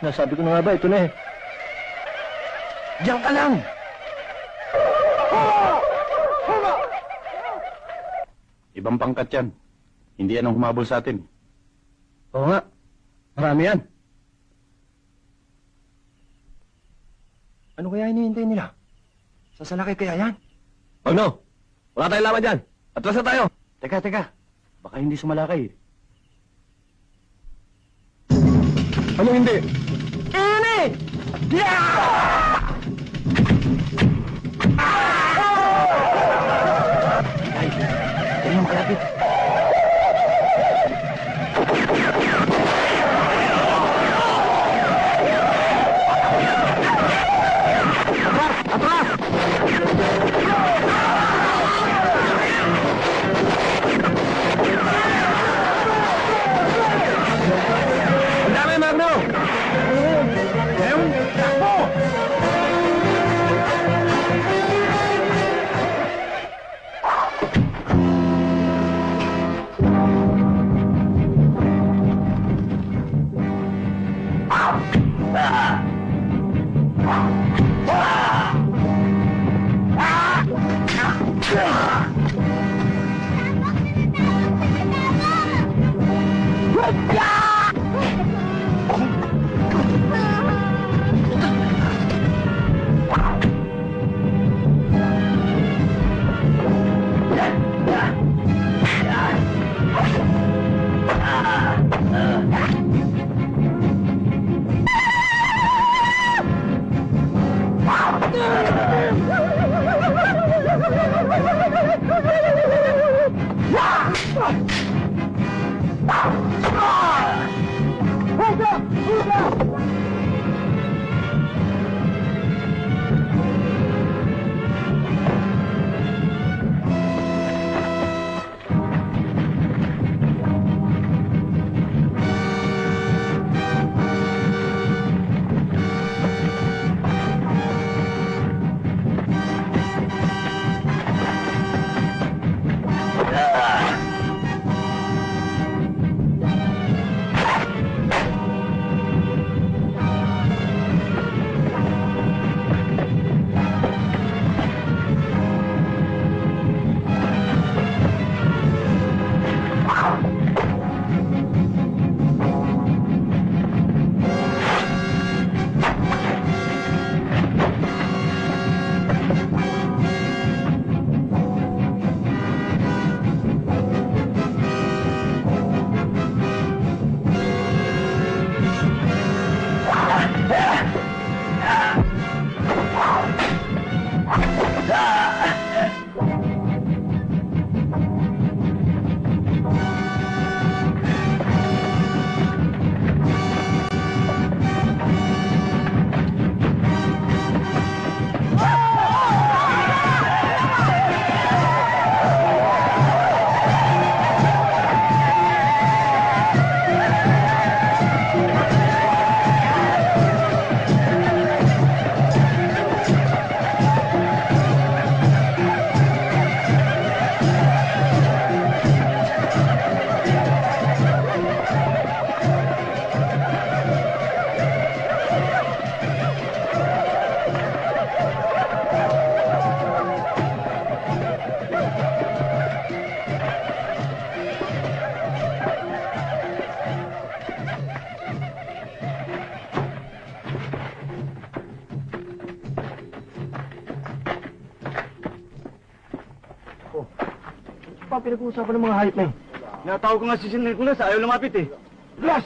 Nasabi ko na nga ba, ito na eh. Diyan ka lang! Ibang pangkat yan. Hindi yan ang humabol sa atin. Oo nga. Marami yan. Ano kaya hinihintay nila? Sasalakay kaya yan? Pagno, wala tayong laban dyan. Atras na tayo. Teka. Baka hindi sumalakay. Ano hindi? Yan yung kalapit. Ang dami, Magno! Pa, pinag-uusapan ng mga hayop na yun. Natawag ko nga si Sin Nicolas, ayaw lumapit eh. Nicolas!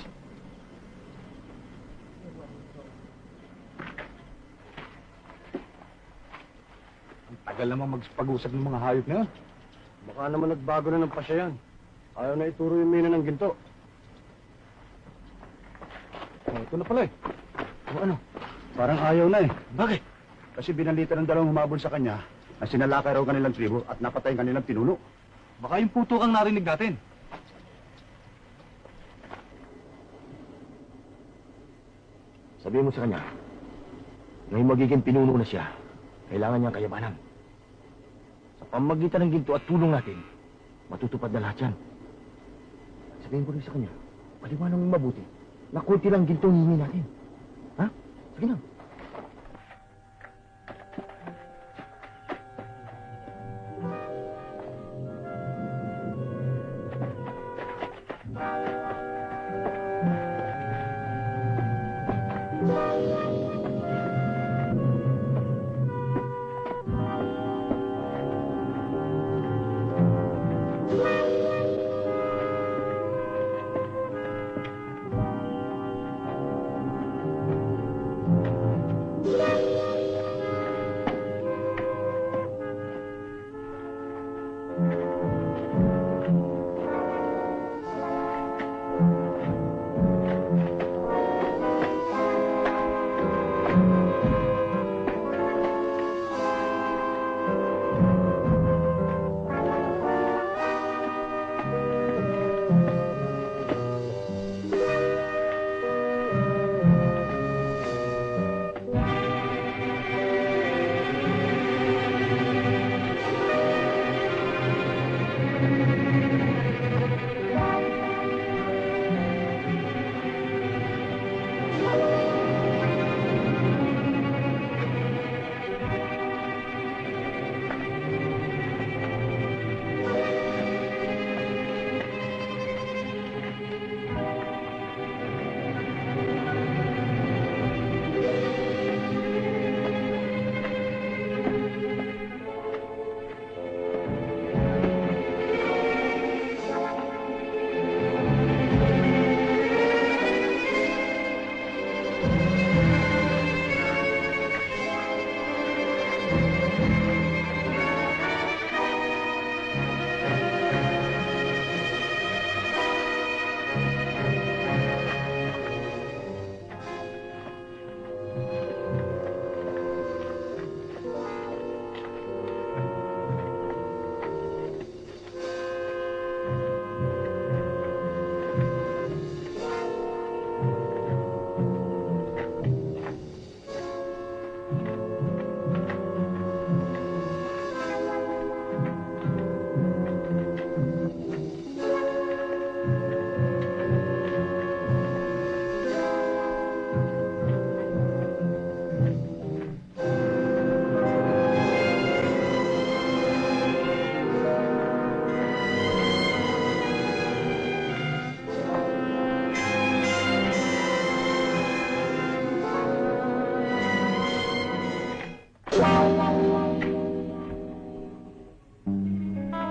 Ang tagal naman magpag-usap ng mga hayop na yun. Baka naman nagbago na ng pasya yan. Ayaw na ituro yung mina ng ginto. Oh, ito na pala eh. O ano? Parang ayaw na eh. Bakit? Kasi binalita ng dalawang humabol sa kanya na sinalakay raw kanilang tribo at napatay ang kanilang pinuno. Baka yung puto kang narinig natin. Sabihin mo sa kanya, ngayong magiging pinuno na siya, kailangan niyang kayabanan. Sa pamagitan ng ginto at tulong natin, matutupad na lahat yan. Sabihin ko rin sa kanya, paliwanag mo mabuti, na kunti lang ginto ang hihingi natin. Sige na.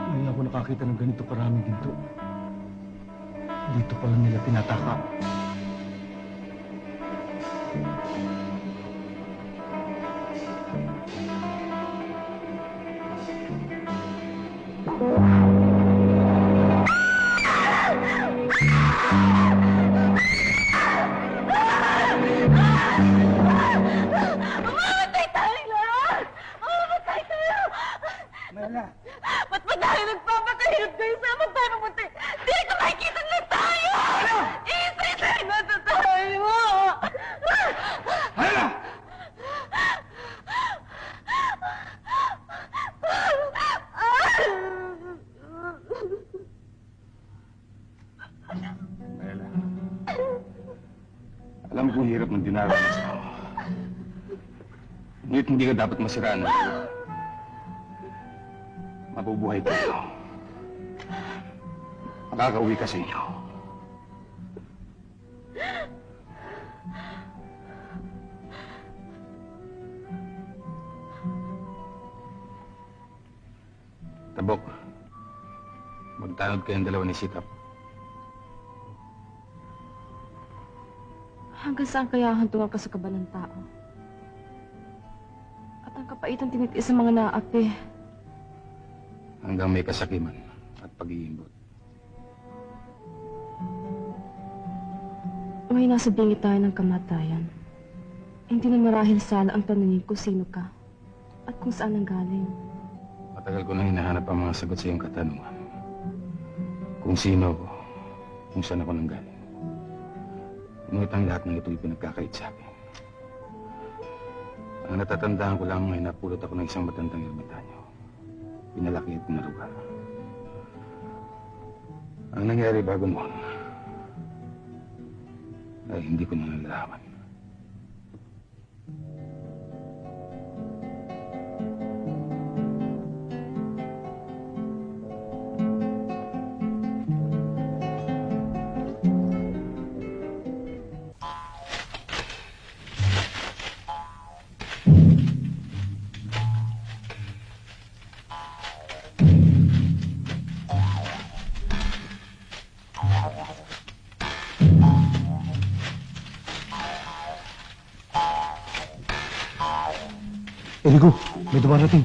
Ngayon ako nakakita ng ganito karaming ginto. Dito pa lang nila tinataka. Mamamatay tayo lahat! Mamamatay tayo! Mayla! Ba't ba tayo nagpapakahirap kayo? Sama tayo mamatay? Di ko makikita na tayo! Isay na tayo! Mayla! Mayla. Alam kong hirap ng dinaranas mo. Ngunit hindi ka dapat masiraan ng ulo. Mabubuhay tayo. Makakauwi ka sa inyo. Tabok, magtanod kayong dalawa ni Sitap. Hanggang saan kaya hantungan ka sa kaba ng tao? At ang kapaitan tinitiis sa mga naapi. Hanggang may kasakiman at pag-iimbot. May nasa bingi tayo ng kamatayan. Hindi na marahil sana ang tanungin kung sino ka at kung saan ang galing. Matagal ko nang hinahanap ang mga sagot sa iyong katanungan. Kung sino ako, kung saan ako nanggaling. Ngunit ang lahat ng ito'y pinagkakait sa akin. Ang natatandaan ko lang ay napulot ako ng isang matandang ermitanyo. Pinalaki at pinaruga. Ang nangyari bago noon ay hindi ko na nalalaman. Erigo, may dumarating.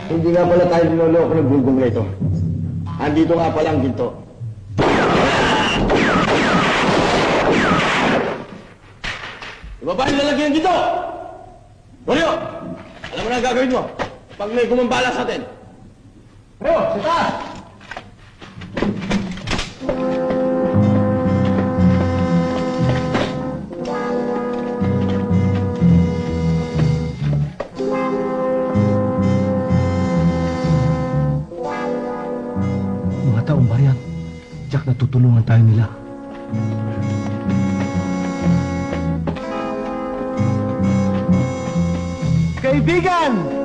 Hindi nga pala tayo niloloko ng gunggong na ito. Andito nga pala ang ginto. Ibaba yung lalagyan ng ginto! Rolyo! Alam mo na ang gagawin mo pag may gumambala sa atin. Rolyo, sa taas! Mga taong bayan, Jack, natutulungan tayo nila. Kaibigan!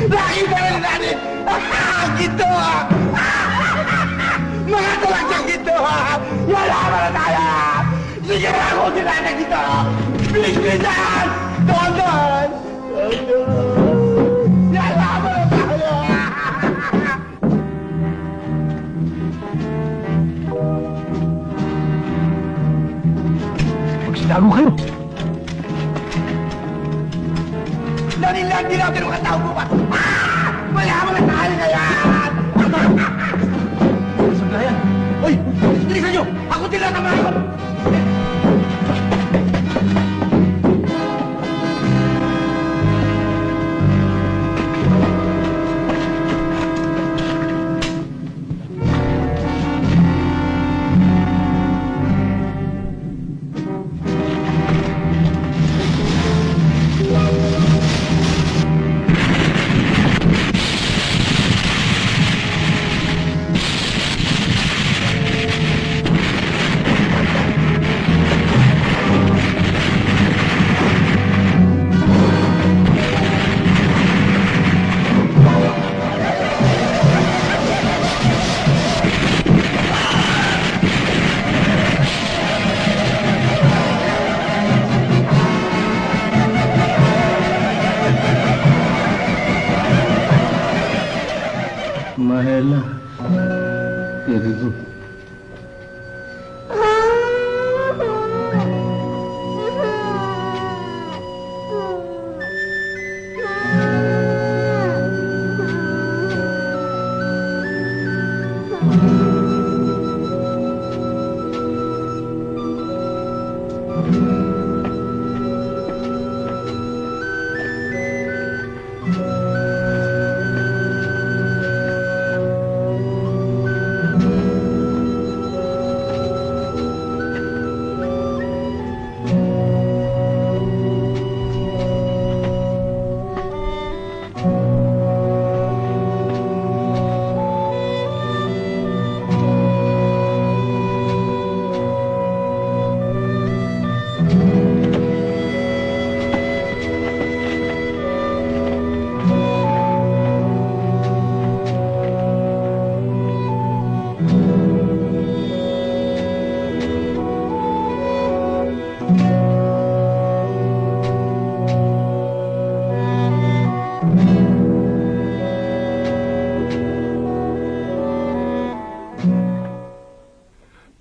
Nakita na natin! Ginto! Mga talagang ginto! Yalaman na tayo! Sige na ako tinanag ito! Bilis-bilisan! Doon! Yalaman na tayo! Magsitago kayo! Dali-lang din natin ang katao bukas! Mayaman na tayo ngayon! Sablayan! Hoy! Bilisan nyo! Ako tinatamahan ko! Mahela. Erigo.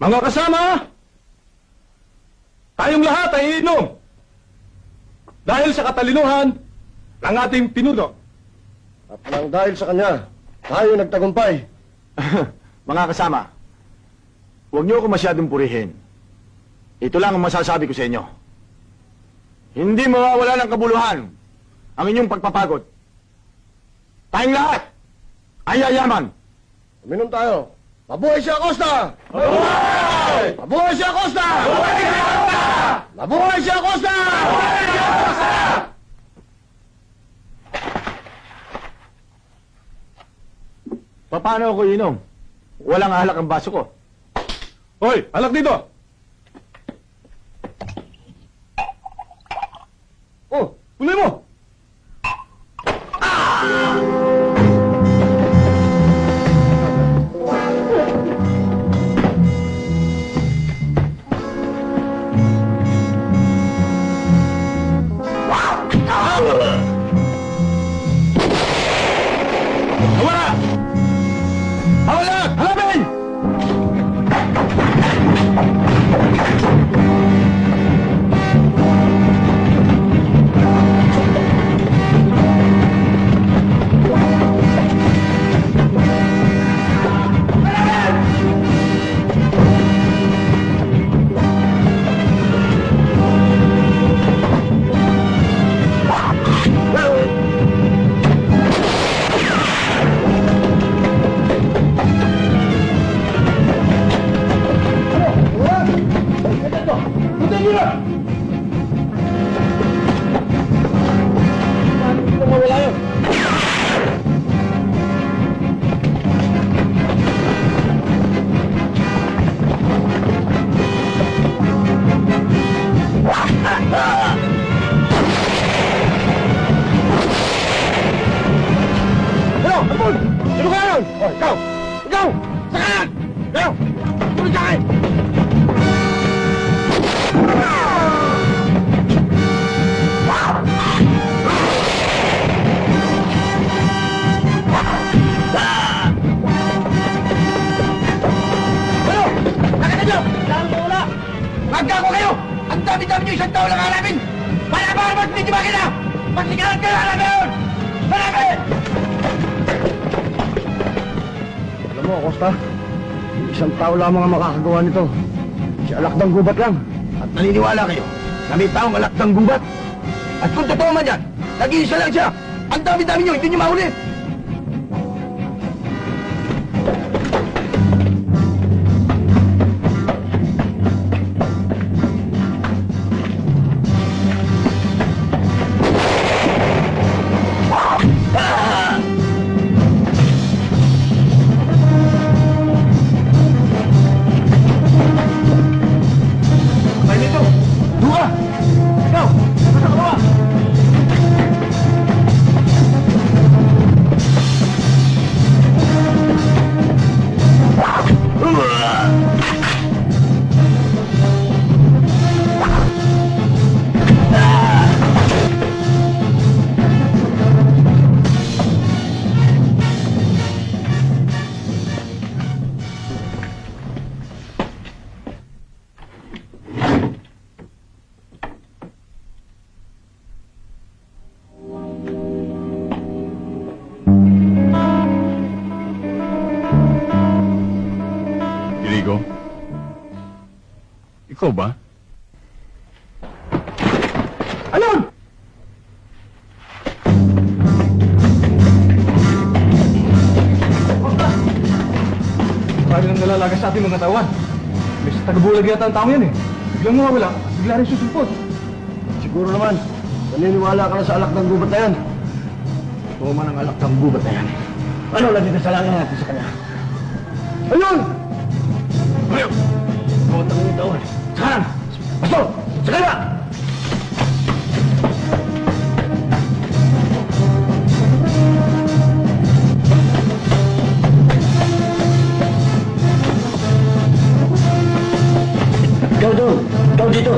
Mga kasama, tayong lahat ay iinom. Dahil sa katalinuhan ng ating pinuno. At nang dahil sa kanya, tayo nagtagumpay. Mga kasama, huwag niyo ako masyadong purihin. Ito lang ang masasabi ko sa inyo. Hindi mawawala ng kabuluhan ang inyong pagpapagod. Tayong lahat ay yayaman. Uminom tayo. Mabuhay si Acosta! Mabuhay! Mabuhay si Acosta! Mabuhay si Acosta! Mabuhay si Acosta! Paano ako inom? Walang alak ang baso ko. Hoy, alak dito! Oh, tuloy mo! Nawala! Hawala! Halapin! Ano? Ampun! Sino ka yun? Oh, ikaw! Ikaw! Sa kanan! Ikaw! Tuloy sa akin! Ano? Nakita nyo! Saan mo wala? Magkako kayo! Ang dami-dami nyo isang taon lang hanapin! Para ba naman hindi makina? Magsikalan kayo hanapin yun! Hanapin! Alam mo, Acosta, isang tao lamang ang makakagawa nito. Si Alakdang Gubat lang. At naniniwala kayo na may taong alak ng gubat. At kung totoo man yan, nag-iisa lang siya. Ang dami-dami nyo, hindi nyo mahuli. Tayo dito! Duka! Ikaw! Nasa kabawa! Irigo? Ikaw ba? Alon! Marami nang nalalagas sa ating mga tawan. May tagabulag yata ang tao yan eh. Biglang mawawala, bigla rin susulpot. Siguro naman, naniniwala ka na sa Alakdang Gubat na yan. Totoo man ang Alakdang Gubat na yan. Ano lang din kasalanan natin sa kanya? Ayun! Ngayon, bawat ang mga taon. Sa kanan! Basto! Sa kanya! Ikaw doon! Ikaw dito!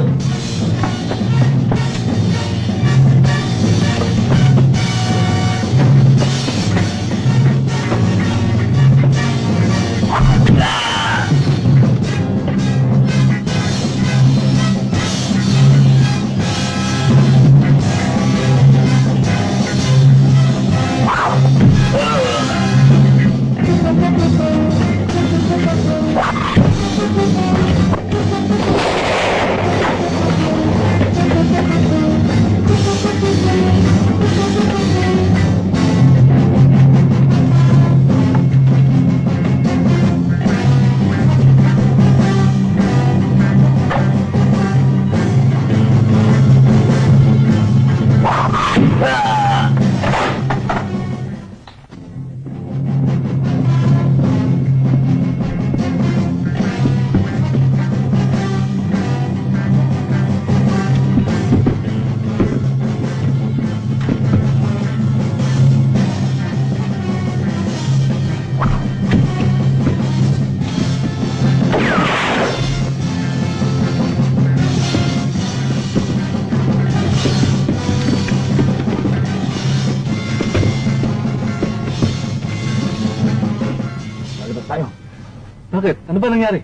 Bakit? Ano ba nangyari?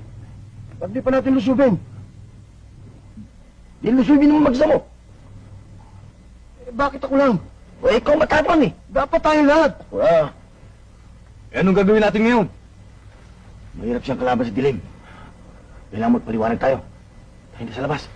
Ba't di pa natin lusubin? Di lusubin mo magsa mo. Eh, bakit ako lang? O ikaw matapang eh. Dapat tayo lahat. Wala. Eh, anong gagawin natin ngayon? Mahirap siyang kalaban sa dilim. Kailangan magpaliwanag tayo. Hindi sa labas.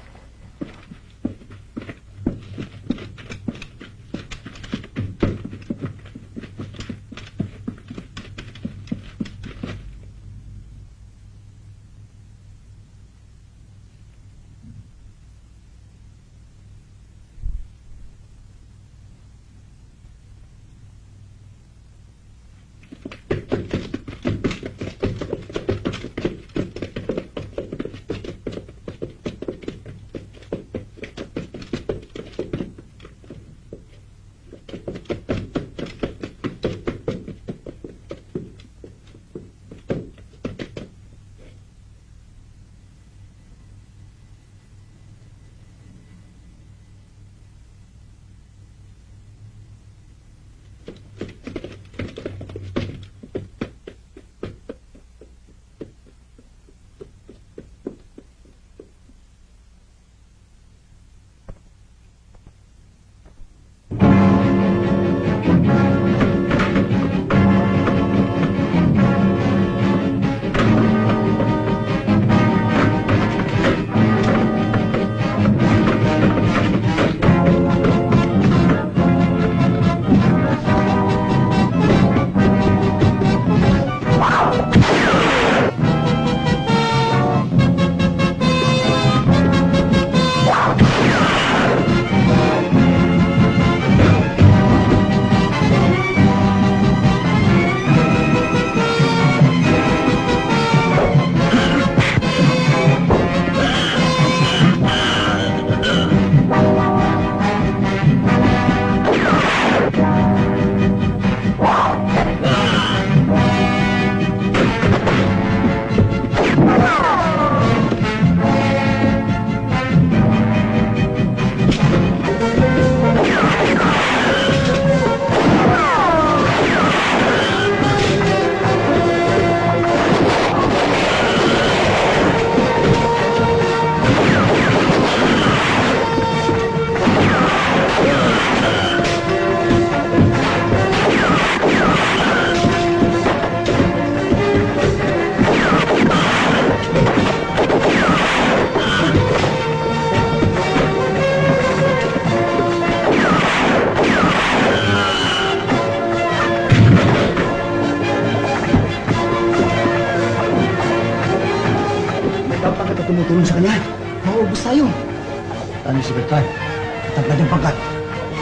tumutulong sa kanya. Mauubos tayo. Ano si Bertan? Taglad yung pangkat.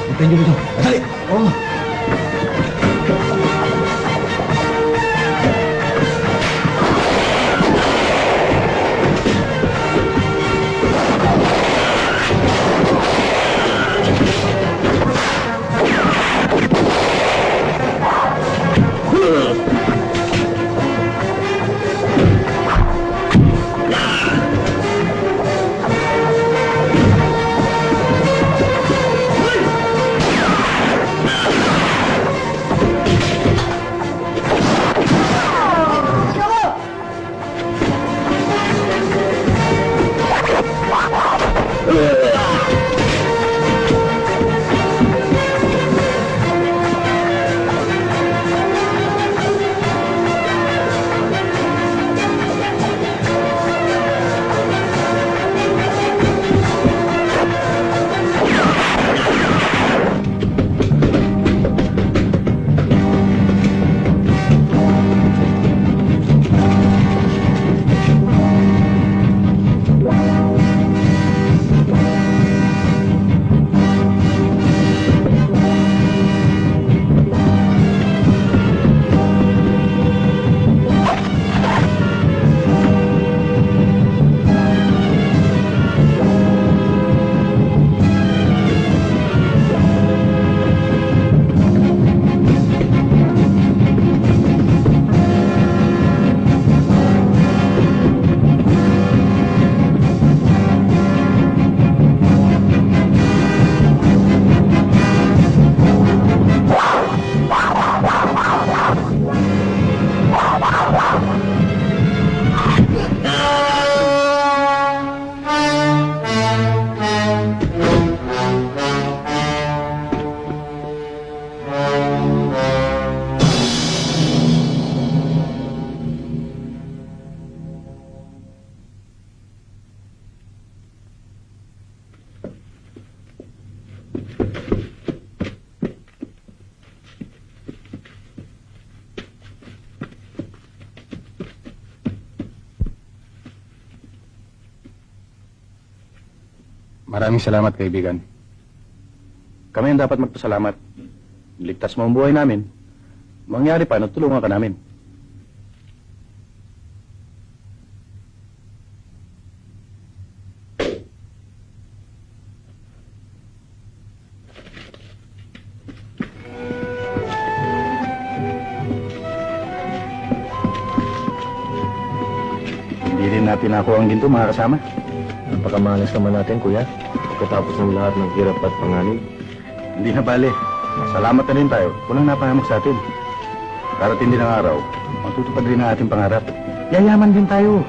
Puntayin nyo dito. Madali! Oo. Maraming salamat, kaibigan. Kami ang dapat magpasalamat. Ligtas mo ang buhay namin. Mangyari pa, natulungan ka namin. Hindi rin natin nakuha ang ginto, mga kasama. Napakamalas naman natin, kuya. Pagkatapos ng lahat ng hirap at panganib. Hindi na bale. Salamat na rin tayo. Walang napahamak sa atin. Karating din ang araw, matutupad rin ang ating pangarap. Yayaman din tayo.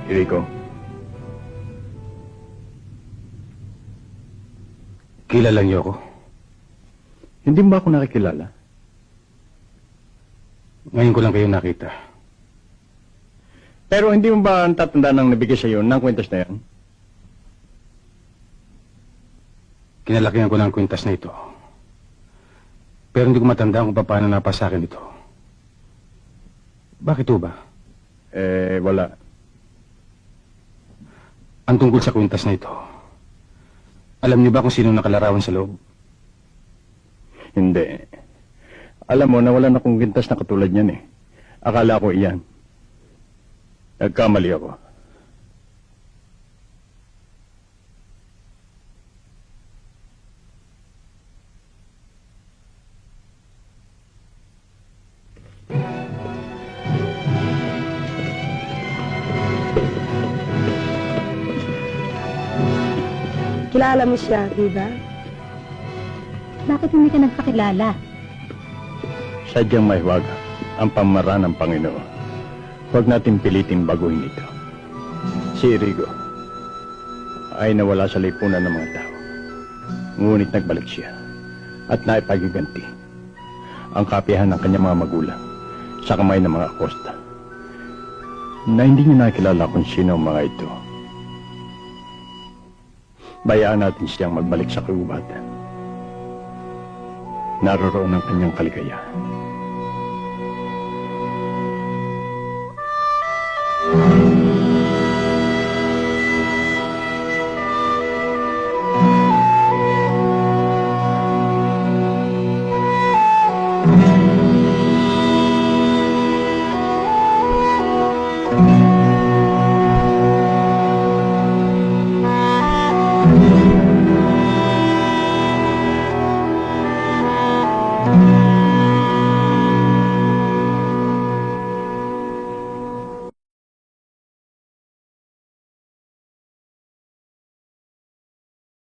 Rico, Kilala niyo ako. hindi ba ako nakikilala? Ngayon ko lang kayo nakita. Pero hindi mo ba ang tatanda ng nabigay sa iyo ng kwentas na yan? Kinalakihan ko ng kwintas na ito. Pero hindi ko matandaan kung paano napasa sa akin ito. Bakit ho ba? Wala. Ang tungkol sa kwintas na ito, alam niyo ba kung sino nakalarawan sa loob? Hindi. Alam mo, nawalan akong gintas na katulad niyan eh. Akala ko iyan. Nagkamali ako. Kilala mo siya, di ba? Bakit hindi ka nagpakilala? Sadyang mahiwaga ang pamaraan ng Panginoon. Huwag natin pilitin baguhin ito. Si Irigo ay nawala sa lipunan ng mga tao. Ngunit nagbalik siya at naipagiganti ang kapihan ng kanyang mga magulang sa kamay ng mga Acosta na hindi niya nakilala kung sino ang mga ito. Bayaan natin siyang magbalik sa kagubatan. Naroroon ang kanyang kaligayahan.